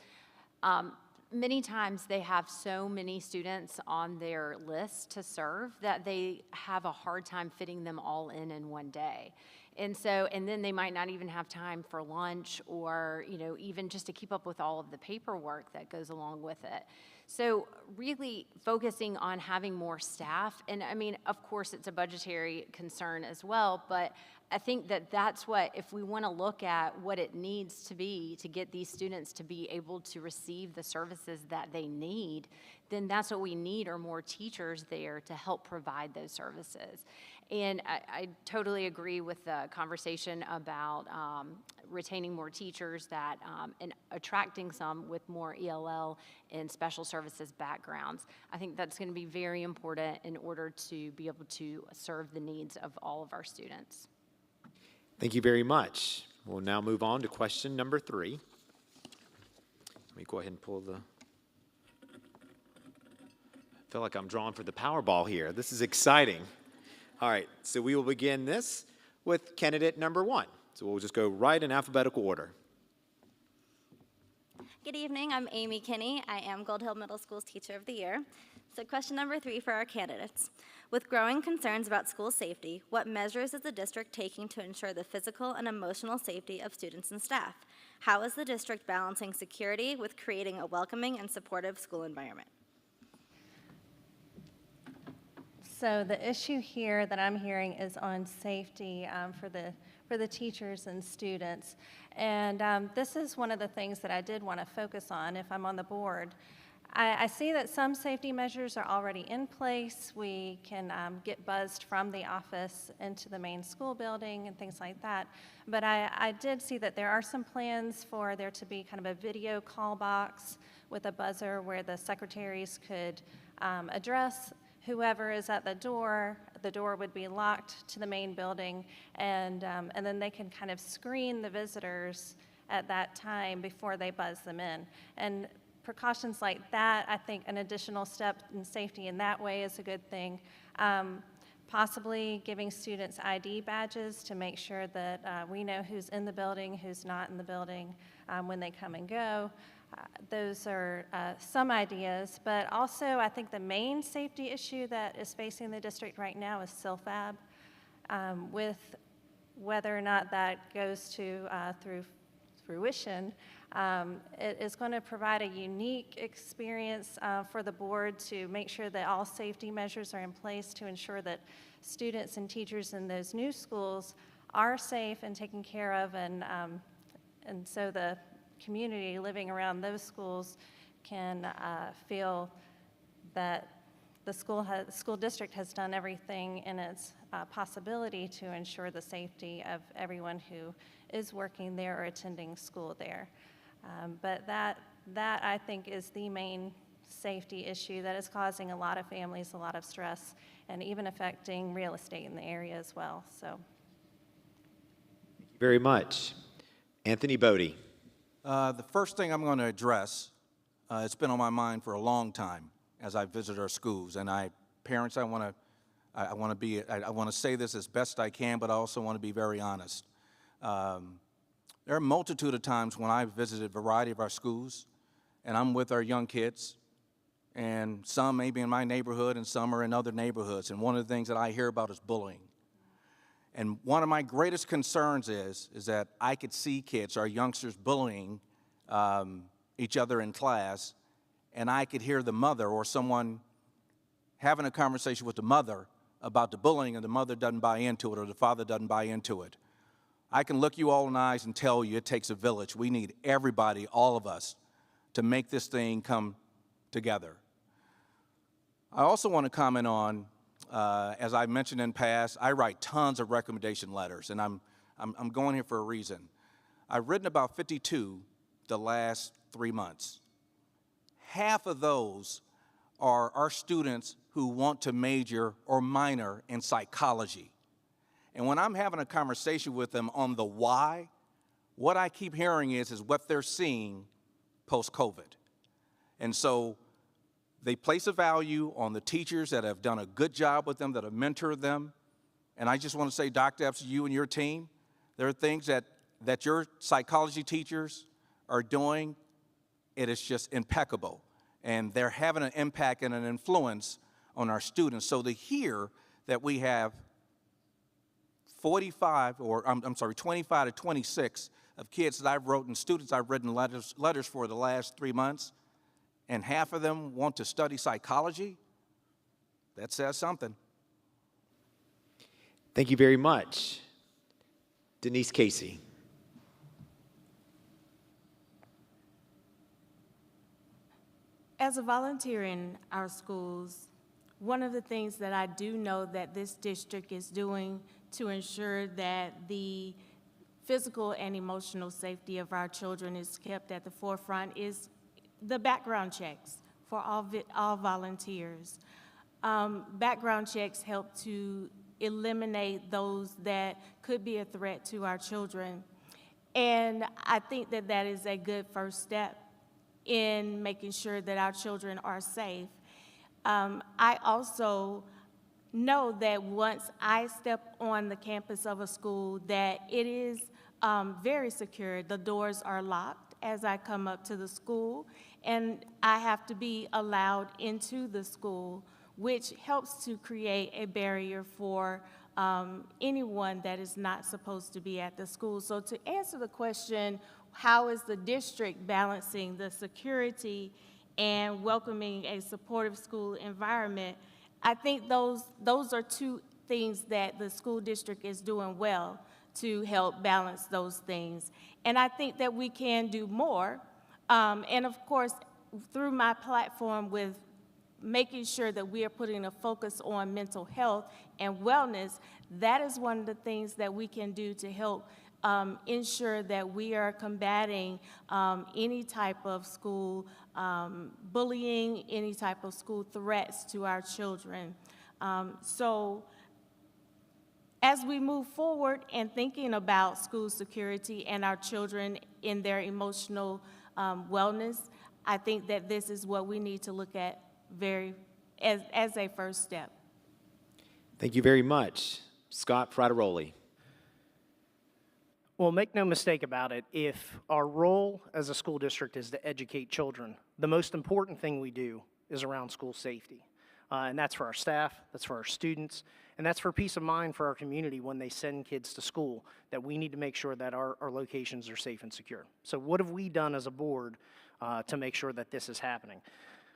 many times they have so many students on their list to serve that they have a hard time fitting them all in one day. And then they might not even have time for lunch or, even just to keep up with all of the paperwork that goes along with it. So really focusing on having more staff, and I mean, of course, it's a budgetary concern as well, but I think that's what, if we want to look at what it needs to be to get these students to be able to receive the services that they need, then that's what we need, are more teachers there to help provide those services. And I totally agree with the conversation about retaining more teachers and attracting some with more ELL and special services backgrounds. I think that's going to be very important in order to be able to serve the needs of all of our students. Thank you very much. We'll now move on to question number 3. Let me go ahead and pull the feel like I'm drawing for the Powerball here. This is exciting. All right, so we will begin this with candidate number 1. So we'll just go right in alphabetical order. Good evening, I'm Amy Kinney. I am Gold Hill Middle School's Teacher of the Year. So question number 3 for our candidates. With growing concerns about school safety, what measures is the district taking to ensure the physical and emotional safety of students and staff? How is the district balancing security with creating a welcoming and supportive school environment? So the issue here that I'm hearing is on safety for the teachers and students. And this is one of the things that I did want to focus on if I'm on the board. I see that some safety measures are already in place. We can get buzzed from the office into the main school building and things like that. But I did see that there are some plans for there to be kind of a video call box with a buzzer where the secretaries could address whoever is at the door. The door would be locked to the main building, and then they can kind of screen the visitors at that time before they buzz them in. And precautions like that, I think an additional step in safety in that way is a good thing. Possibly giving students ID badges to make sure that we know who's in the building, who's not in the building when they come and go. Those are some ideas, but also I think the main safety issue that is facing the district right now is CILFAB. With whether or not that goes to through fruition, it is going to provide a unique experience for the board to make sure that all safety measures are in place to ensure that students and teachers in those new schools are safe and taken care of, and so the community living around those schools can feel that the school district has done everything in its possibility to ensure the safety of everyone who is working there or attending school there. But that I think is the main safety issue that is causing a lot of families a lot of stress and even affecting real estate in the area as well. So, Thank you very much. Anthony Bodie. The first thing I'm going to address, it's been on my mind for a long time as I visit our schools, and parents, I want to say this as best I can, but I also want to be very honest. There are a multitude of times when I've visited a variety of our schools, and I'm with our young kids, and some may be in my neighborhood, and some are in other neighborhoods, and one of the things that I hear about is bullying. And one of my greatest concerns is that I could see kids, our youngsters, bullying each other in class, and I could hear the mother or someone having a conversation with the mother about the bullying, and the mother doesn't buy into it or the father doesn't buy into it. I can look you all in the eyes and tell you it takes a village. We need everybody, all of us, to make this thing come together. I also want to comment on, as I mentioned in past, I write tons of recommendation letters, and I'm going here for a reason. I've written about 52 the last 3 months. Half of those are our students who want to major or minor in psychology. And when I'm having a conversation with them on the why, what I keep hearing is what they're seeing post-COVID. And so they place a value on the teachers that have done a good job with them, that have mentored them. And I just want to say, Dr. Epps, you and your team, there are things that your psychology teachers are doing. It is just impeccable. And they're having an impact and an influence on our students. So to hear that we have 25 to 26 of kids that I've written, students I've written letters for the last 3 months, and half of them want to study psychology, that says something. Thank you very much. Denise Casey. As a volunteer in our schools, one of the things that I do know that this district is doing to ensure that the physical and emotional safety of our children is kept at the forefront is the background checks for all volunteers. Background checks help to eliminate those that could be a threat to our children. And I think that that is a good first step in making sure that our children are safe. I also know that once I step on the campus of a school, that it is very secure. The doors are locked as I come up to the school, and I have to be allowed into the school, which helps to create a barrier for anyone that is not supposed to be at the school. So to answer the question, how is the district balancing the security and welcoming a supportive school environment? I think those are two things that the school district is doing well to help balance those things. And I think that we can do more. And of course, through my platform with making sure that we are putting a focus on mental health and wellness, that is one of the things that we can do to help ensure that we are combating any type of school bullying, any type of school threats to our children. So as we move forward and thinking about school security and our children in their emotional wellness, I think that this is what we need to look at as a first step. Thank you very much. Scott Frateroli. Well, make no mistake about it, if our role as a school district is to educate children, the most important thing we do is around school safety. And that's for our staff, that's for our students, and that's for peace of mind for our community when they send kids to school, that we need to make sure that our locations are safe and secure. So what have we done as a board to make sure that this is happening?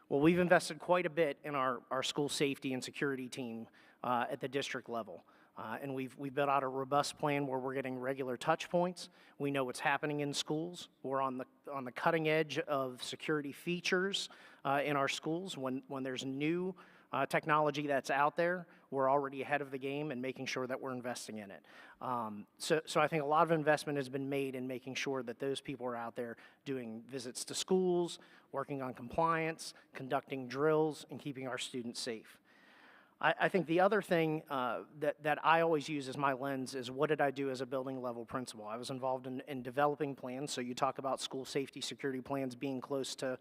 Well, we've invested quite a bit in our school safety and security team at the district level. And we've built out a robust plan where we're getting regular touch points. We know what's happening in schools. We're on the cutting edge of security features in our schools. When there's new technology that's out there, we're already ahead of the game and making sure that we're investing in it. So I think a lot of investment has been made in making sure that those people are out there doing visits to schools, working on compliance, conducting drills, and keeping our students safe. I think the other thing that I always use as my lens is, what did I do as a building level principal? I was involved in developing plans. So you talk about school safety security plans being close to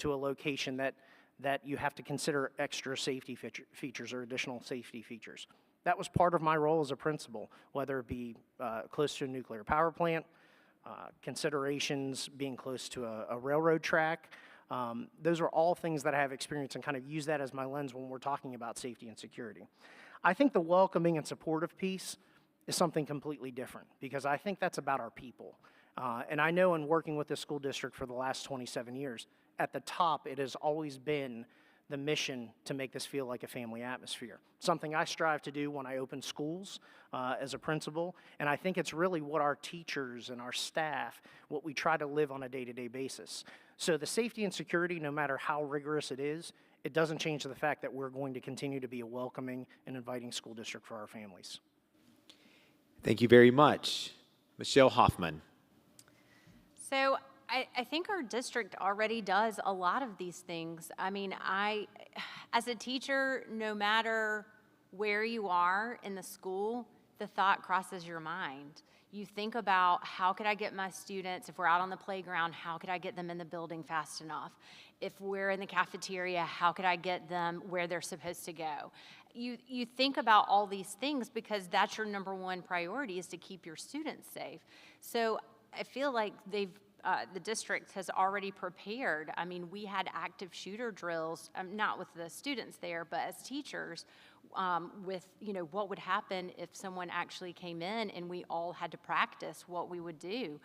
a location that you have to consider extra safety features or additional safety features. That was part of my role as a principal, whether it be close to a nuclear power plant, considerations being close to a railroad track. Those are all things that I have experience and kind of use that as my lens when we're talking about safety and security. I think the welcoming and supportive piece is something completely different, because I think that's about our people. And I know in working with this school district for the last 27 years, at the top it has always been the mission to make this feel like a family atmosphere. Something I strive to do when I open schools as a principal, and I think it's really what our teachers and our staff, what we try to live on a day-to-day basis. So the safety and security, no matter how rigorous it is, it doesn't change the fact that we're going to continue to be a welcoming and inviting school district for our families. Thank you very much. Michelle Hoffman. So I think our district already does a lot of these things. I mean, as a teacher, no matter where you are in the school, the thought crosses your mind. You think about, how could I get my students, if we're out on the playground, how could I get them in the building fast enough? If we're in the cafeteria, how could I get them where they're supposed to go? You think about all these things because that's your number one priority, is to keep your students safe. So I feel like the district has already prepared. I mean, we had active shooter drills, not with the students there, but as teachers, with, what would happen if someone actually came in and we all had to practice what we would do.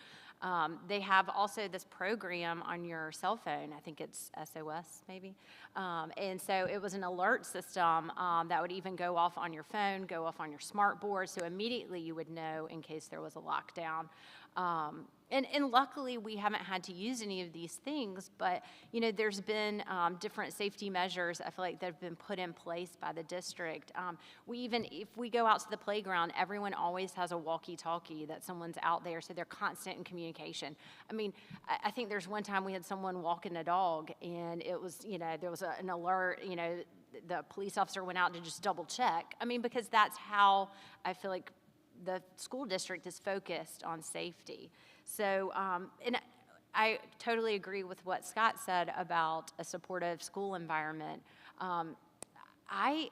They have also this program on your cell phone. I think it's SOS maybe. And so it was an alert system that would even go off on your phone, go off on your smart board, so immediately you would know in case there was a lockdown. And luckily, we haven't had to use any of these things, but, there's been different safety measures, I feel like, that have been put in place by the district. If we go out to the playground, everyone always has a walkie-talkie that someone's out there, so they're constant in communication. I mean, I think there's one time we had someone walking a dog, and it was, there was an alert, the police officer went out to just double check. I mean, because that's how I feel like the school district is focused on safety. So, and I totally agree with what Scott said about a supportive school environment. I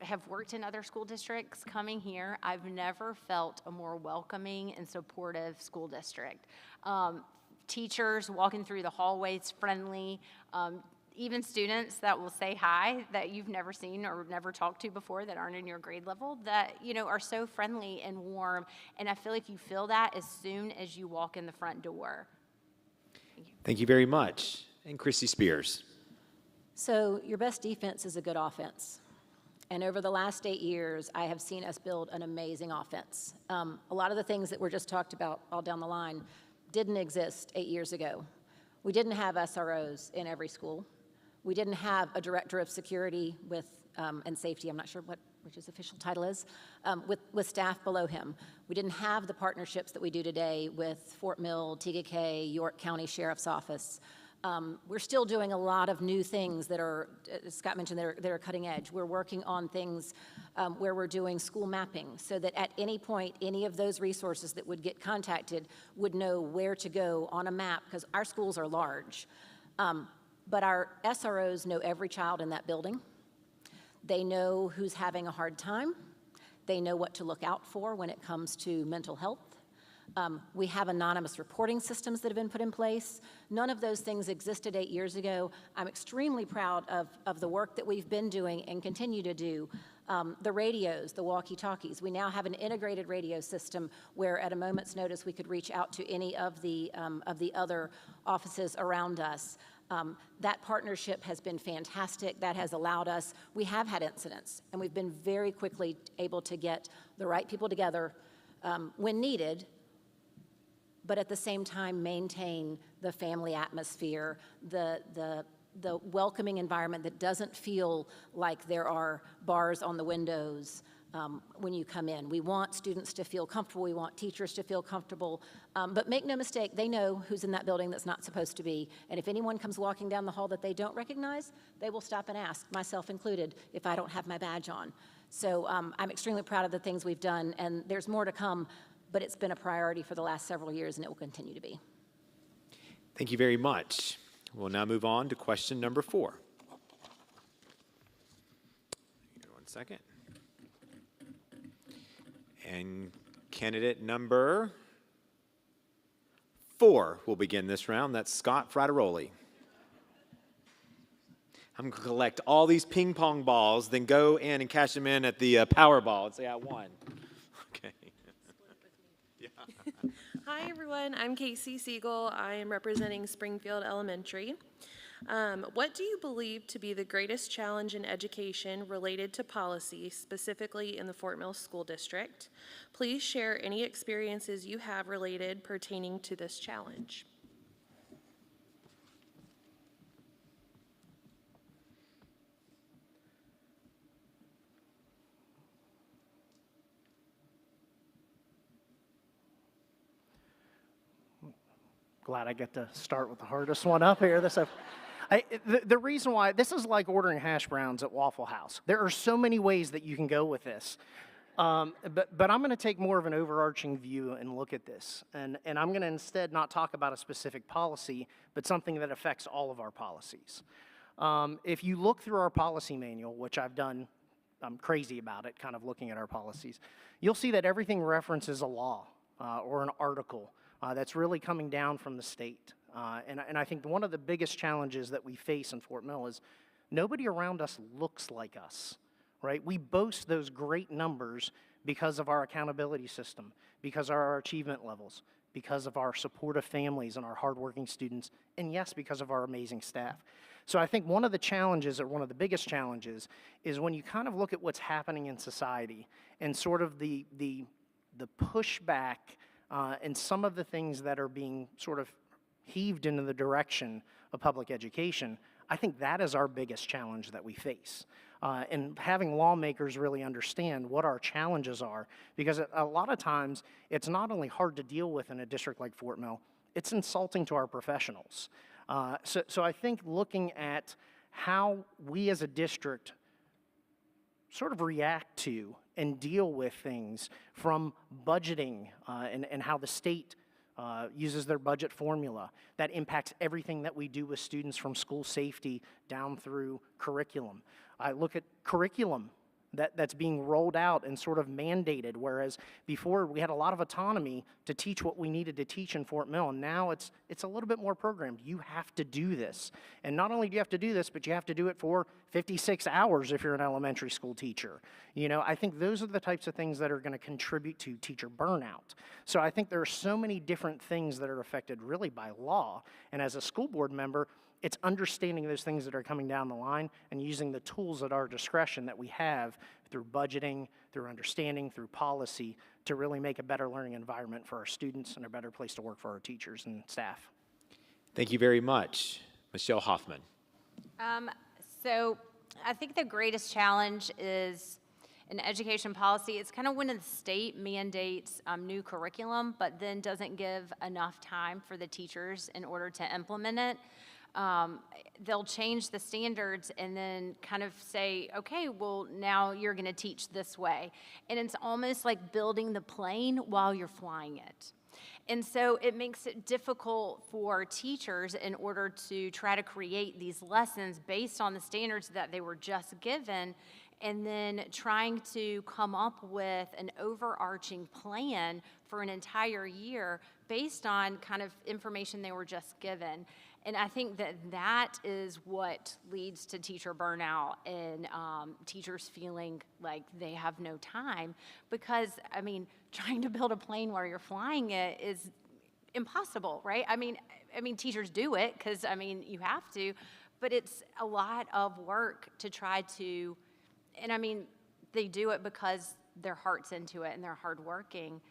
have worked in other school districts. Coming here, I've never felt a more welcoming and supportive school district. Teachers walking through the hallways friendly, even students that will say hi that you've never seen or never talked to before that aren't in your grade level that, are so friendly and warm. And I feel like you feel that as soon as you walk in the front door. Thank you very much. And Chrissy Spears. So your best defense is a good offense. And over the last 8 years, I have seen us build an amazing offense. A lot of the things that were just talked about all down the line didn't exist 8 years ago. We didn't have SROs in every school. We didn't have a director of security and safety, I'm not sure which his official title is, with staff below him. We didn't have the partnerships that we do today with Fort Mill, TKK, York County Sheriff's Office. We're still doing a lot of new things that are, as Scott mentioned, that are cutting edge. We're working on things where we're doing school mapping so that at any point, any of those resources that would get contacted would know where to go on a map, because our schools are large. But our SROs know every child in that building. They know who's having a hard time. They know what to look out for when it comes to mental health. We have anonymous reporting systems that have been put in place. None of those things existed 8 years ago. I'm extremely proud of the work that we've been doing and continue to do. The radios, the walkie-talkies. We now have an integrated radio system where at a moment's notice we could reach out to any of the other offices around us. That partnership has been fantastic. That has allowed us, we have had incidents, and we've been very quickly able to get the right people together when needed, but at the same time maintain the family atmosphere, the welcoming environment that doesn't feel like there are bars on the windows when you come in. We want students to feel comfortable. We want teachers to feel comfortable. But make no mistake, they know who's in that building that's not supposed to be. And if anyone comes walking down the hall that they don't recognize, they will stop and ask, myself included, if I don't have my badge on. So I'm extremely proud of the things we've done, and there's more to come, but it's been a priority for the last several years, and it will continue to be. Thank you very much. We'll now move on to question number 4. Here, 1 second. And candidate number 4 will begin this round. That's Scott Frateroli. I'm going to collect all these ping pong balls, then go in and cash them in at the Powerball and say I won. Okay. Hi, everyone. I'm Casey Siegel. I am representing Springfield Elementary. What do you believe to be the greatest challenge in education related to policy, specifically in the Fort Mill School District? Please share any experiences you have related pertaining to this challenge. Glad I get to start with the hardest one up here. The reason why, this is like ordering hash browns at Waffle House. There are so many ways that you can go with this. But I'm going to take more of an overarching view and look at this. And I'm going to instead not talk about a specific policy, but something that affects all of our policies. If you look through our policy manual, which I've done, I'm crazy about it, kind of looking at our policies, you'll see that everything references a law or an article that's really coming down from the state. And I think one of the biggest challenges that we face in Fort Mill is nobody around us looks like us, right? We boast those great numbers because of our accountability system, because of our achievement levels, because of our supportive families and our hardworking students, and yes, because of our amazing staff. So I think one of the challenges, or one of the biggest challenges, is when you kind of look at what's happening in society and sort of the pushback and some of the things that are being sort of heaved into the direction of public education, I think that is our biggest challenge that we face. And having lawmakers really understand what our challenges are, because a lot of times it's not only hard to deal with in a district like Fort Mill, it's insulting to our professionals. So I think looking at how we as a district sort of react to and deal with things from budgeting and how the state uses their budget formula. That impacts everything that we do with students from school safety down through curriculum. I look at curriculum that's being rolled out and sort of mandated, whereas before we had a lot of autonomy to teach what we needed to teach in Fort Mill, and now it's a little bit more programmed. You have to do this. And not only do you have to do this, but you have to do it for 56 hours if you're an elementary school teacher. You know, I think those are the types of things that are going to contribute to teacher burnout. So I think there are so many different things that are affected really by law, and as a school board member, it's understanding those things that are coming down the line and using the tools at our discretion that we have through budgeting, through understanding, through policy to really make a better learning environment for our students and a better place to work for our teachers and staff. Thank you very much. Michelle Hoffman. So I think the greatest challenge is in education policy. It's kind of when the state mandates new curriculum, but then doesn't give enough time for the teachers in order to implement it. They'll change the standards and then kind of say, okay, well, now you're going to teach this way. And it's almost like building the plane while you're flying it. And so it makes it difficult for teachers in order to try to create these lessons based on the standards that they were just given, and then trying to come up with an overarching plan for an entire year based on kind of information they were just given. And I think that that is what leads to teacher burnout and teachers feeling like they have no time because, I mean, trying to build a plane while you're flying it is impossible, right? I mean, teachers do it because, I mean, you have to, but it's a lot of work to try to, and I mean, they do it because their heart's into it and they're hardworking.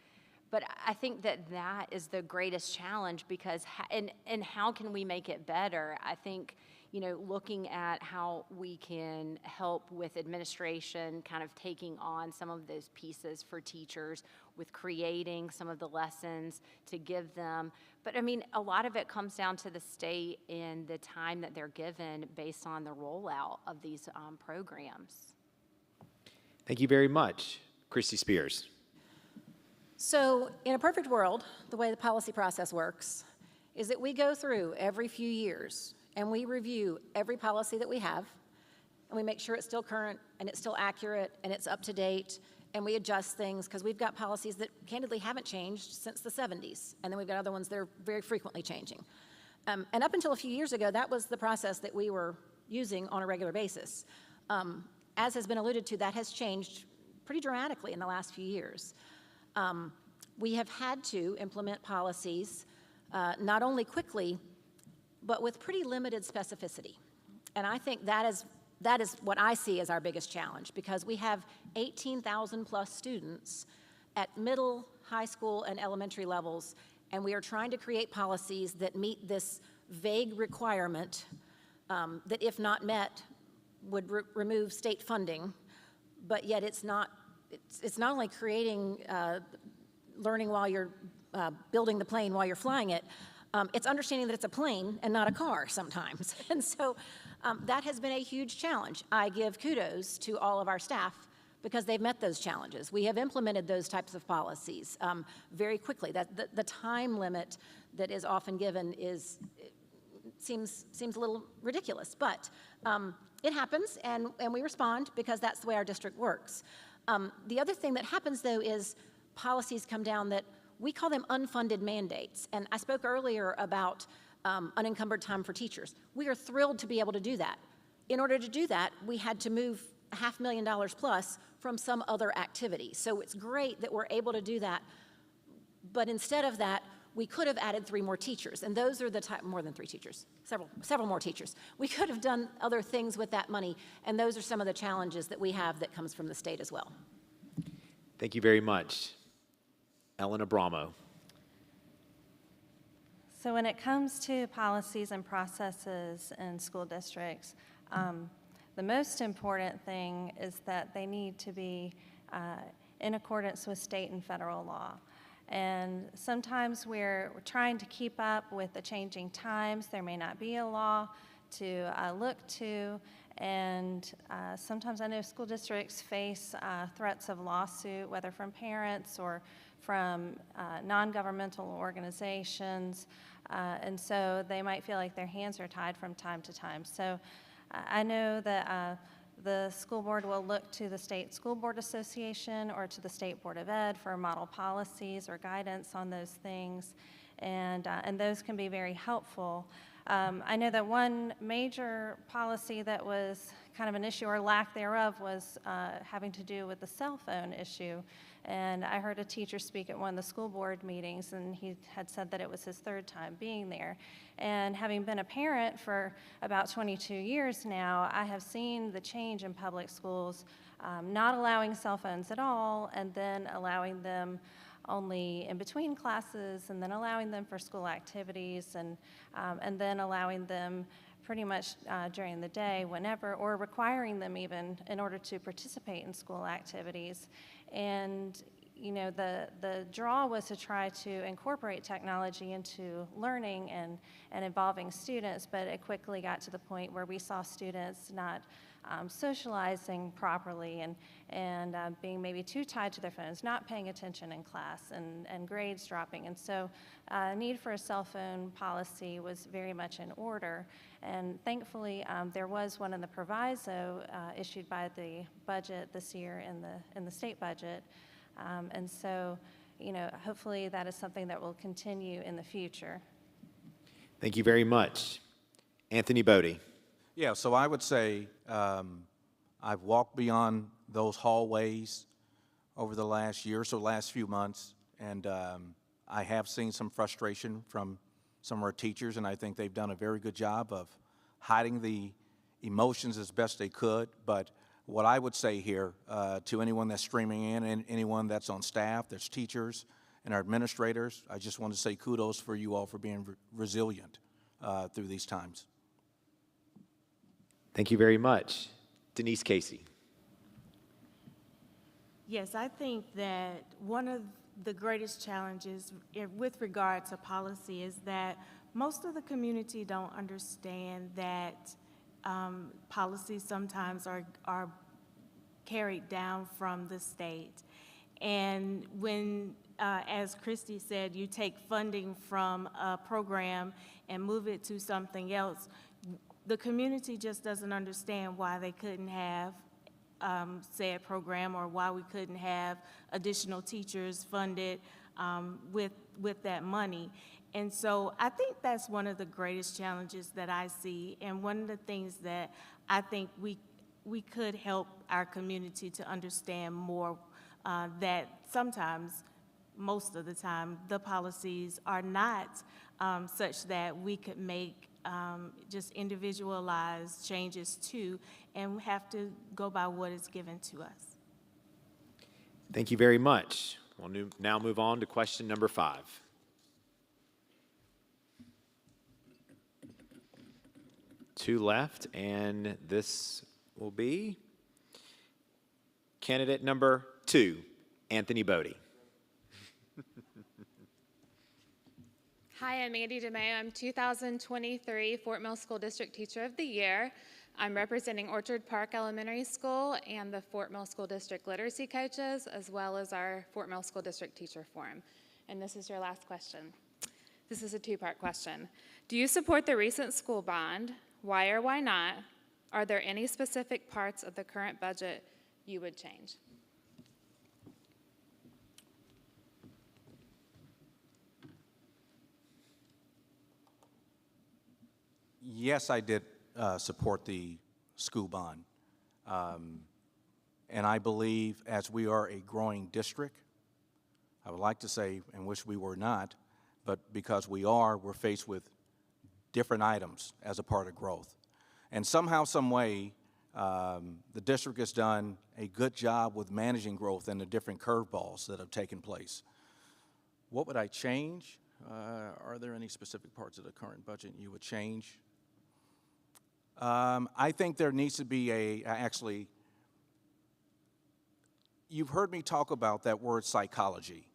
But I think that that is the greatest challenge because, and how can we make it better? I think, you know, looking at how we can help with administration, kind of taking on some of those pieces for teachers with creating some of the lessons to give them. But I mean, a lot of it comes down to the state and the time that they're given based on the rollout of these programs. Thank you very much. Christy Spears. So in a perfect world, the way the policy process works is that we go through every few years and we review every policy that we have, and we make sure it's still current and it's still accurate and it's up to date, and we adjust things because we've got policies that candidly haven't changed since the 70s, and then we've got other ones that are very frequently changing. And up until a few years ago, that was the process that we were using on a regular basis. As has been alluded to, that has changed pretty dramatically in the last few years. We have had to implement policies not only quickly, but with pretty limited specificity. And I think that is what I see as our biggest challenge, because we have 18,000 plus students at middle, high school, and elementary levels, and we are trying to create policies that meet this vague requirement that, if not met, would remove state funding, but yet it's not only creating learning while you're building the plane while you're flying it, it's understanding that it's a plane and not a car sometimes. And so that has been a huge challenge. I give kudos to all of our staff because they've met those challenges. We have implemented those types of policies very quickly. The time limit that is often given seems a little ridiculous, but it happens, and we respond because that's the way our district works. The other thing that happens, though, is policies come down that we call them unfunded mandates. And I spoke earlier about unencumbered time for teachers. We are thrilled to be able to do that. In order to do that, we had to move $500,000 plus from some other activity. So it's great that we're able to do that. But instead of that, we could have added 3 more teachers. And those are the type, more than 3 teachers, several more teachers. We could have done other things with that money. And those are some of the challenges that we have that comes from the state as well. Thank you very much. Ellen Abramo. So when it comes to policies and processes in school districts, the most important thing is that they need to be in accordance with state and federal law. And sometimes we're trying to keep up with the changing times. There may not be a law to look to, and sometimes I know school districts face threats of lawsuit, whether from parents or from non-governmental organizations, and so they might feel like their hands are tied from time to time. So I know that the school board will look to the State School Board Association or to the State Board of Ed for model policies or guidance on those things, and those can be very helpful. I know that one major policy that was kind of an issue or lack thereof was having to do with the cell phone issue. And I heard a teacher speak at one of the school board meetings, and he had said that it was his third time being there. And having been a parent for about 22 years now, I have seen the change in public schools, not allowing cell phones at all, and then allowing them only in between classes, and then allowing them for school activities, and then allowing them pretty much during the day whenever, or requiring them even in order to participate in school activities. And you know, the draw was to try to incorporate technology into learning and involving students, but it quickly got to the point where we saw students not socializing properly and being maybe too tied to their phones, not paying attention in class, and grades dropping. And so need for a cell phone policy was very much in order. And thankfully, there was one in the proviso issued by the budget this year in the state budget. And so, you know, hopefully that is something that will continue in the future. Thank you very much. Anthony Bodie. Yeah, so I would say I've walked beyond those hallways over the last year, so last few months, and I have seen some frustration from some of our teachers, and I think they've done a very good job of hiding the emotions as best they could. But what I would say here to anyone that's streaming in and anyone that's on staff, that's teachers and our administrators, I just want to say kudos for you all for being resilient through these times. Thank you very much. Denise Casey. Yes, I think that one of the greatest challenges with regard to policy is that most of the community don't understand that policies sometimes are carried down from the state. And when, as Christy said, you take funding from a program and move it to something else, the community just doesn't understand why they couldn't have said program, or why we couldn't have additional teachers funded with that money. And so I think that's one of the greatest challenges that I see, and one of the things that I think we could help our community to understand more, that sometimes, most of the time, the policies are not such that we could make just individualized changes to, and we have to go by what is given to us. Thank you very much. We'll now move on to question number 5. Two left, and this will be candidate number 2, Anthony Bodie. Hi, I'm Mandy DeMayo. I'm 2023 Fort Mill School District Teacher of the Year. I'm representing Orchard Park Elementary School and the Fort Mill School District Literacy Coaches, as well as our Fort Mill School District Teacher Forum. And this is your last question. This is a 2-part question. Do you support the recent school bond? Why or why not? Are there any specific parts of the current budget you would change? Yes, I did support the school bond. And I believe as we are a growing district, I would like to say, and wish we were not, but because we are, we're faced with different items as a part of growth. And somehow, some way, the district has done a good job with managing growth and the different curveballs that have taken place. What would I change? Are there any specific parts of the current budget you would change? I think there needs to be actually, you've heard me talk about that word psychology.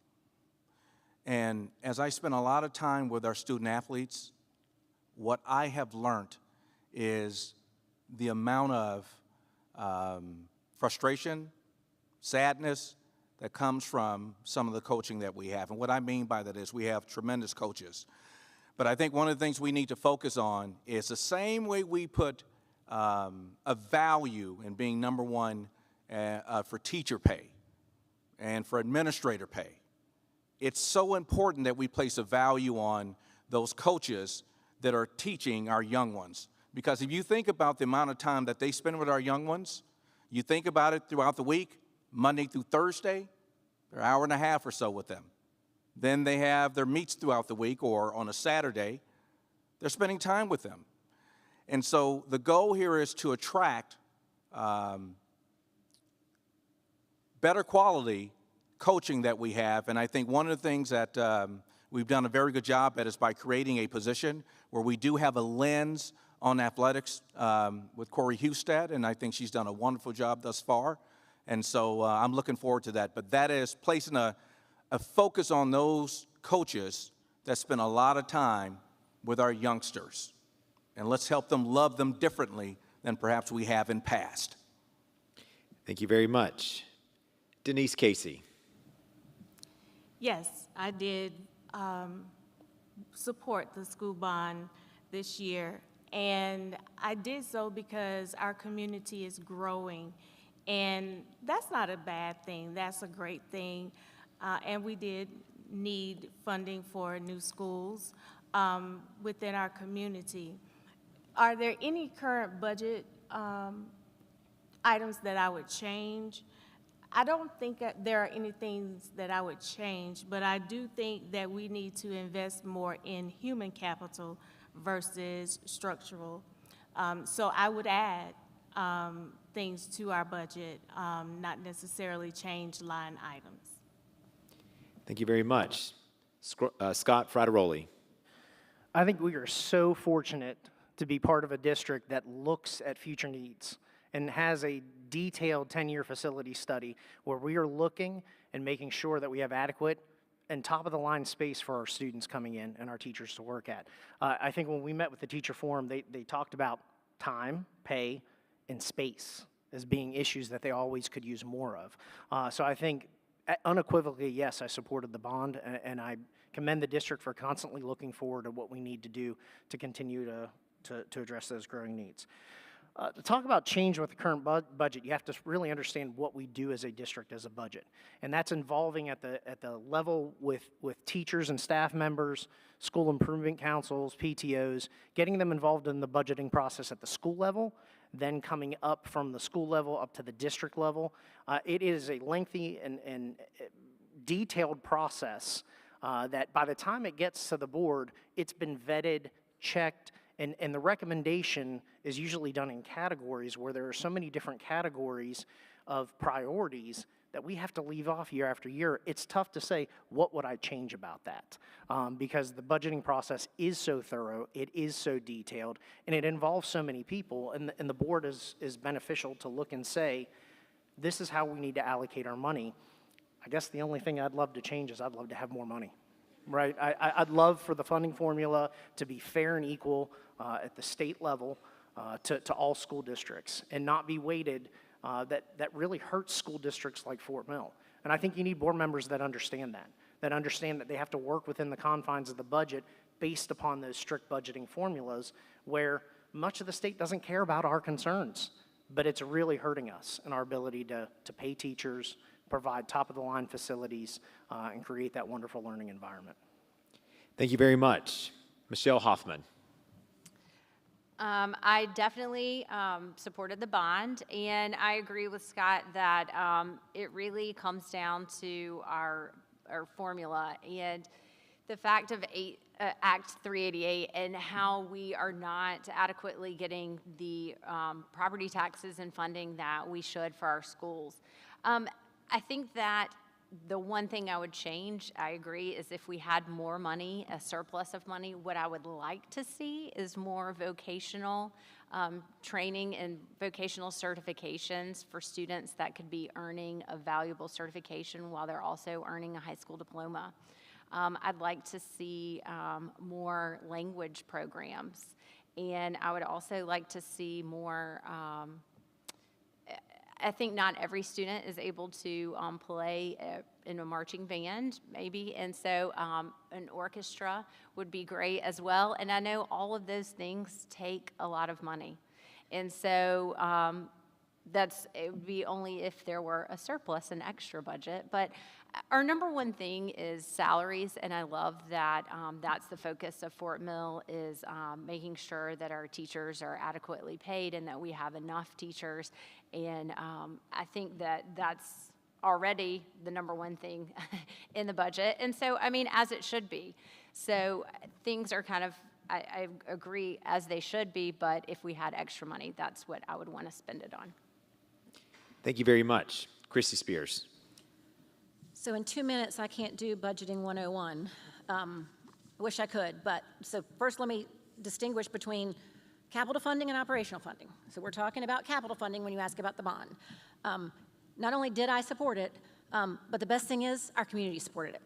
And as I spend a lot of time with our student athletes, what I have learned is the amount of frustration, sadness that comes from some of the coaching that we have. And what I mean by that is we have tremendous coaches. But I think one of the things we need to focus on is the same way we put a value in being number one for teacher pay and for administrator pay. It's so important that we place a value on those coaches that are teaching our young ones. Because if you think about the amount of time that they spend with our young ones, you think about it throughout the week, Monday through Thursday, they're an hour and a half or so with them. Then they have their meets throughout the week, or on a Saturday, they're spending time with them. And so the goal here is to attract better quality coaching that we have. And I think one of the things that we've done a very good job at is by creating a position where we do have a lens on athletics with Corey Hustad, and I think she's done a wonderful job thus far. And so I'm looking forward to that. But that is placing a focus on those coaches that spend a lot of time with our youngsters. And let's help them love them differently than perhaps we have in past. Thank you very much. Denise Casey. Yes, I did support the school bond this year, and I did so because our community is growing, and that's not a bad thing. That's a great thing, and we did need funding for new schools within our community. Are there any current budget items that I would change? I don't think that there are any things that I would change, but I do think that we need to invest more in human capital versus structural. So I would add things to our budget, not necessarily change line items. Thank you very much. Scott Frateroli. I think we are so fortunate to be part of a district that looks at future needs and has a detailed 10-year facility study where we are looking and making sure that we have adequate and top-of-the-line space for our students coming in and our teachers to work at. I think when we met with the teacher forum, they talked about time, pay, and space as being issues that they always could use more of. So I think unequivocally, yes, I supported the bond, and I commend the district for constantly looking forward to what we need to do to continue to address those growing needs. To talk about change with the current budget, you have to really understand what we do as a district as a budget. And that's involving at the level with teachers and staff members, school improvement councils, PTOs, getting them involved in the budgeting process at the school level, then coming up from the school level up to the district level. It is a lengthy and detailed process that by the time it gets to the board, it's been vetted, checked, and the recommendation is usually done in categories where there are so many different categories of priorities that we have to leave off year after year. It's tough to say, what would I change about that? Because the budgeting process is so thorough, it is so detailed, and it involves so many people, and the board is beneficial to look and say, this is how we need to allocate our money. I guess the only thing I'd love to change is I'd love to have more money. Right, I'd love for the funding formula to be fair and equal at the state level to all school districts and not be weighted that really hurts school districts like Fort Mill. And I think you need board members that understand that they have to work within the confines of the budget based upon those strict budgeting formulas where much of the state doesn't care about our concerns, but it's really hurting us in our ability to pay teachers, provide top-of-the-line facilities, and create that wonderful learning environment. Thank you very much. Michelle Hoffman. I definitely supported the bond, and I agree with Scott that it really comes down to our formula and the fact of Act 388 and how we are not adequately getting the property taxes and funding that we should for our schools. I think that the one thing I would change, I agree, is if we had more money, a surplus of money. What I would like to see is more vocational training and vocational certifications for students that could be earning a valuable certification while they're also earning a high school diploma. I'd like to see more language programs, and I would also like to see more I think not every student is able to play in a marching band, maybe, and so an orchestra would be great as well. And I know all of those things take a lot of money, and so it would be only if there were a surplus, an extra budget. But our number one thing is salaries, and I love that that's the focus of Fort Mill, is making sure that our teachers are adequately paid and that we have enough teachers. And I think that that's already the number one thing in the budget. And so, I mean, as it should be. So things are kind of, I agree, as they should be, but if we had extra money, that's what I would want to spend it on. Thank you very much. Christy Spears. So in 2 minutes, I can't do budgeting 101. I wish I could, but so first let me distinguish between capital funding and operational funding. So we're talking about capital funding when you ask about the bond. Not only did I support it, but the best thing is our community supported it.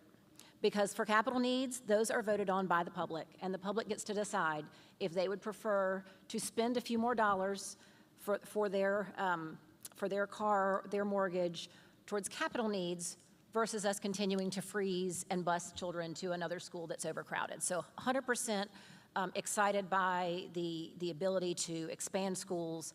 Because for capital needs, those are voted on by the public, and the public gets to decide if they would prefer to spend a few more dollars for their car, their mortgage, towards capital needs versus us continuing to freeze and bus children to another school that's overcrowded. So 100% excited by the ability to expand schools.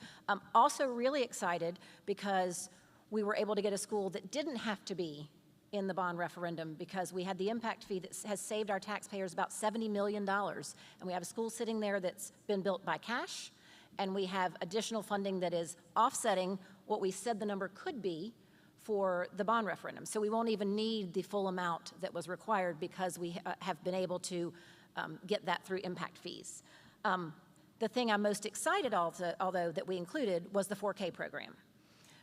Also really excited because we were able to get a school that didn't have to be in the bond referendum because we had the impact fee that has saved our taxpayers about $70 million. And we have a school sitting there that's been built by cash, and we have additional funding that is offsetting what we said the number could be for the bond referendum. So we won't even need the full amount that was required because we have been able to get that through impact fees. The thing I'm most excited although that we included was the 4K program.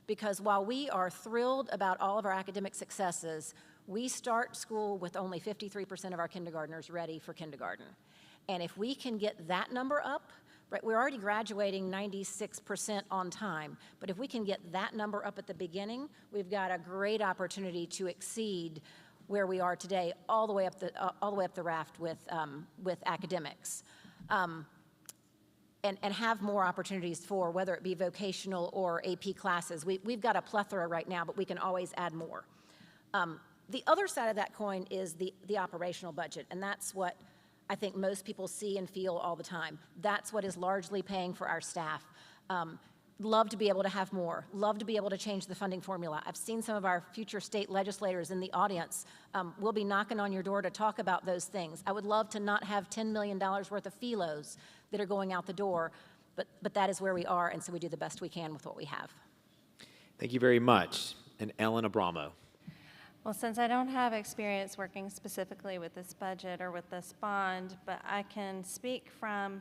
Because while we are thrilled about all of our academic successes, we start school with only 53% of our kindergartners ready for kindergarten. And if we can get that number up, right, we're already graduating 96% on time, but if we can get that number up at the beginning, we've got a great opportunity to exceed where we are today, all the way up the raft with academics, and have more opportunities for whether it be vocational or AP classes. We've got a plethora right now, but we can always add more. The other side of that coin is the operational budget, and that's what I think most people see and feel all the time. That's what is largely paying for our staff. Love to be able to have more. Love to be able to change the funding formula. I've seen some of our future state legislators in the audience. We'll be knocking on your door to talk about those things. I would love to not have $10 million worth of FELOs that are going out the door, but that is where we are, and so we do the best we can with what we have. Thank you very much. And Ellen Abramo. Well, since I don't have experience working specifically with this budget or with this bond, but I can speak from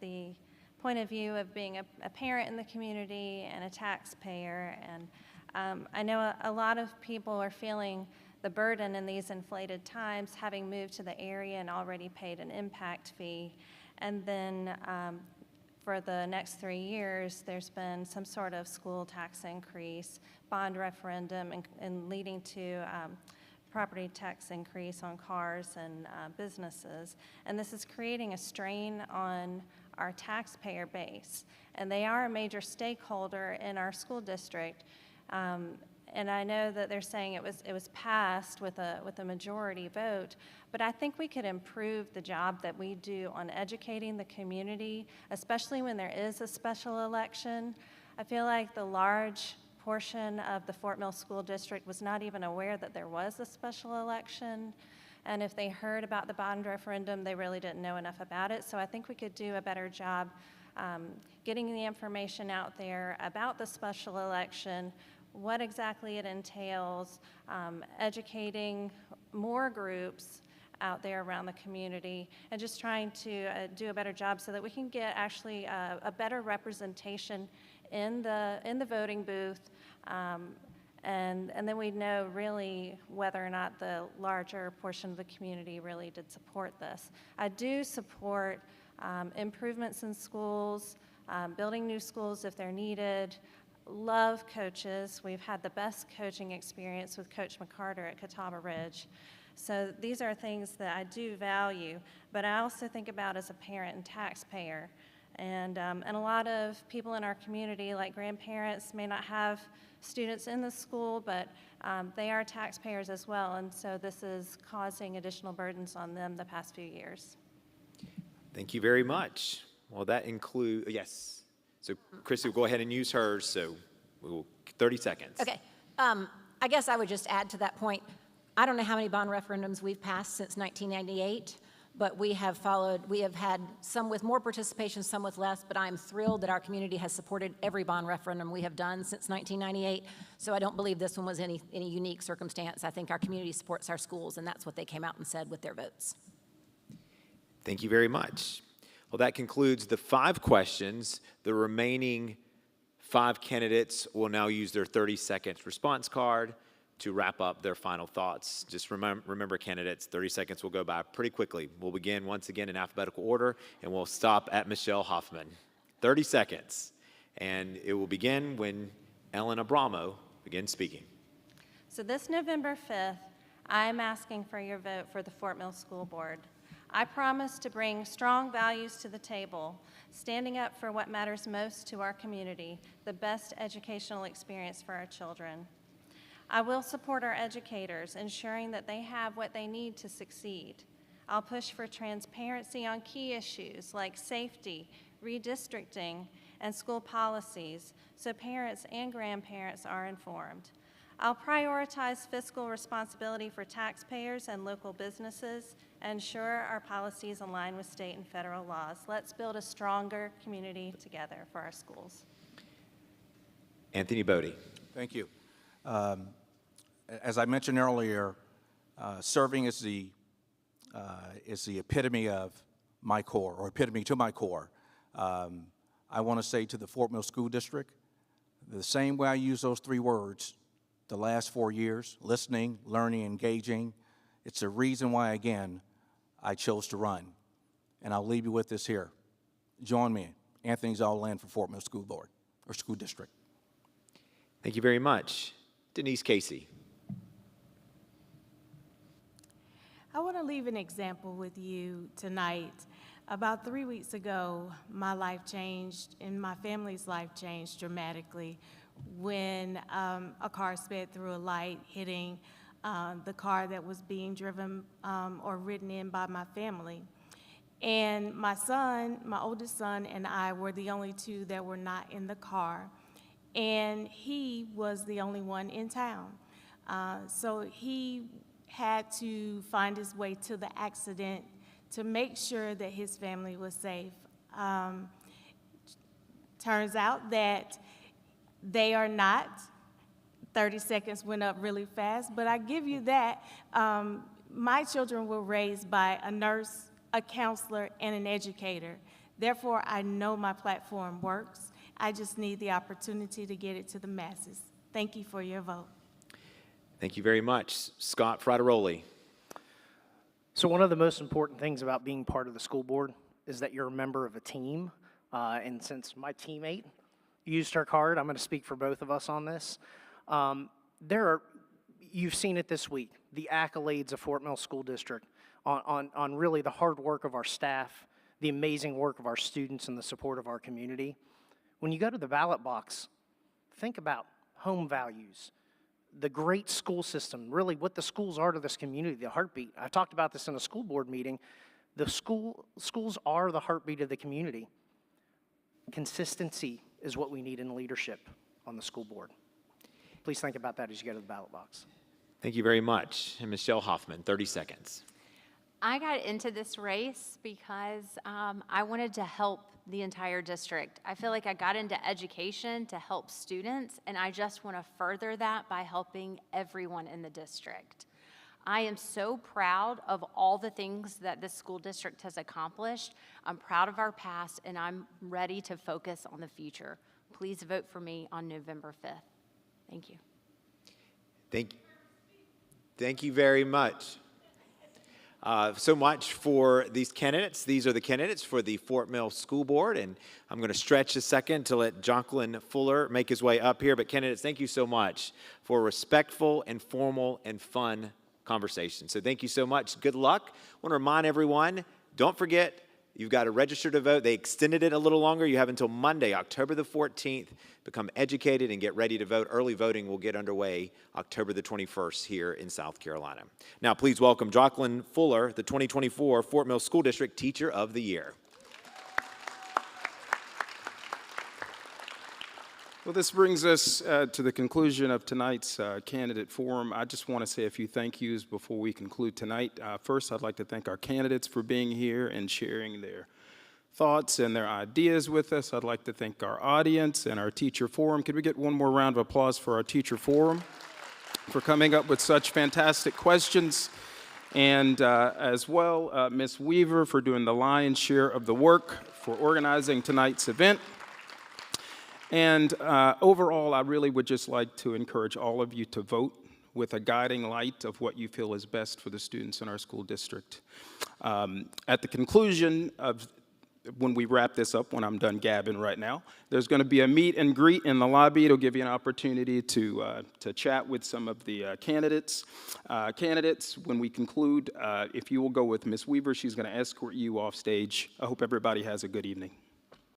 the point of view of being a parent in the community and a taxpayer. And I know a lot of people are feeling the burden in these inflated times, having moved to the area and already paid an impact fee. And then for the next 3 years, there's been some sort of school tax increase, bond referendum, and leading to property tax increase on cars and businesses. And this is creating a strain on our taxpayer base. And they are a major stakeholder in our school district. And I know that they're saying it was passed with a majority vote, but I think we could improve the job that we do on educating the community, especially when there is a special election. I feel like the large portion of the Fort Mill School District was not even aware that there was a special election. And if they heard about the bond referendum, they really didn't know enough about it. So I think we could do a better job getting the information out there about the special election, what exactly it entails, educating more groups out there around the community, and just trying to do a better job so that we can get actually a better representation in the voting booth, and then we know really whether or not the larger portion of the community really did support this. I do support improvements in schools, building new schools if they're needed. Love coaches. We've had the best coaching experience with Coach McCarter at Catawba Ridge. So these are things that I do value, but I also think about as a parent and taxpayer. And a lot of people in our community, like grandparents, may not have students in the school, but they are taxpayers as well, and so this is causing additional burdens on them the past few years. Thank you very much. Well, that includes, yes. So Chrissy will go ahead and use hers, so we will, 30 seconds. Okay. I guess I would just add to that point, I don't know how many bond referendums we've passed since 1998, but we have had some with more participation, some with less, but I'm thrilled that our community has supported every bond referendum we have done since 1998, so I don't believe this one was any unique circumstance. I think our community supports our schools, and that's what they came out and said with their votes. Thank you very much. Well, that concludes the 5 questions. The remaining 5 candidates will now use their 30-second response card to wrap up their final thoughts. Just remember, candidates, 30 seconds will go by pretty quickly. We'll begin once again in alphabetical order, and we'll stop at Michelle Hoffman. 30 seconds, and it will begin when Ellen Abramo begins speaking. So this November 5th, I'm asking for your vote for the Fort Mill School Board. I promise to bring strong values to the table, standing up for what matters most to our community, the best educational experience for our children. I will support our educators, ensuring that they have what they need to succeed. I'll push for transparency on key issues like safety, redistricting, and school policies, so parents and grandparents are informed. I'll prioritize fiscal responsibility for taxpayers and local businesses, and ensure our policies align with state and federal laws. Let's build a stronger community together for our schools. Anthony Bodie. Thank you. As I mentioned earlier, serving is the epitome of my core, or epitome to my core. I want to say to the Fort Mill School District, the same way I use those 3 words the last 4 years, listening, learning, engaging, it's the reason why, again, I chose to run. And I'll leave you with this here. Join me, Anthony Zollin for Fort Mill School Board, or School District. Thank you very much. Denise Casey. I want to leave an example with you tonight. About 3 weeks ago, my life changed and my family's life changed dramatically when a car sped through a light, hitting the car that was being driven or ridden in by my family. And my son, my oldest son, and I were the only 2 that were not in the car. And he was the only one in town. So he had to find his way to the accident to make sure that his family was safe. Turns out that they are not. 30 seconds went up really fast, but I give you that. My children were raised by a nurse, a counselor, and an educator. Therefore, I know my platform works. I just need the opportunity to get it to the masses. Thank you for your vote. Thank you very much. Scott Frateroli. So one of the most important things about being part of the school board is that you're a member of a team. And since my teammate used her card, I'm going to speak for both of us on this. You've seen it this week, the accolades of Fort Mill School District on really the hard work of our staff, the amazing work of our students, and the support of our community. When you go to the ballot box, think about home values, the great school system, really what the schools are to this community, the heartbeat. I talked about this in a school board meeting. The schools are the heartbeat of the community. Consistency is what we need in leadership on the school board. Please think about that as you go to the ballot box. Thank you very much. And Michelle Hoffman, 30 seconds. I got into this race because I wanted to help the entire district. I feel like I got into education to help students, and I just want to further that by helping everyone in the district. I am so proud of all the things that this school district has accomplished. I'm proud of our past, and I'm ready to focus on the future. Please vote for me on November 5th. Thank you. Thank you very much. So much for these candidates. These are the candidates for the Fort Mill School Board, and I'm going to stretch a second to let Jonquilyn Fuller make his way up here. But candidates, thank you so much for a respectful, informal, and fun conversation. So thank you so much. Good luck. I want to remind everyone, don't forget You've got to register to vote. They extended it a little longer. You have until Monday, October the 14th. Become educated and get ready to vote. Early voting will get underway October the 21st here in South Carolina. Now, please welcome Jocelyn Fuller, the 2024 Fort Mill School District Teacher of the Year. Well, this brings us to the conclusion of tonight's candidate forum. I just want to say a few thank yous before we conclude tonight. First, I'd like to thank our candidates for being here and sharing their thoughts and their ideas with us. I'd like to thank our audience and our teacher forum. Could we get one more round of applause for our teacher forum for coming up with such fantastic questions? And as well, Ms. Weaver for doing the lion's share of the work for organizing tonight's event. And overall, I really would just like to encourage all of you to vote with a guiding light of what you feel is best for the students in our school district. At the conclusion of when we wrap this up, when I'm done gabbing right now, there's going to be a meet and greet in the lobby. It'll give you an opportunity to chat with some of the candidates. When we conclude, if you will go with Ms. Weaver, she's going to escort you off stage. I hope everybody has a good evening.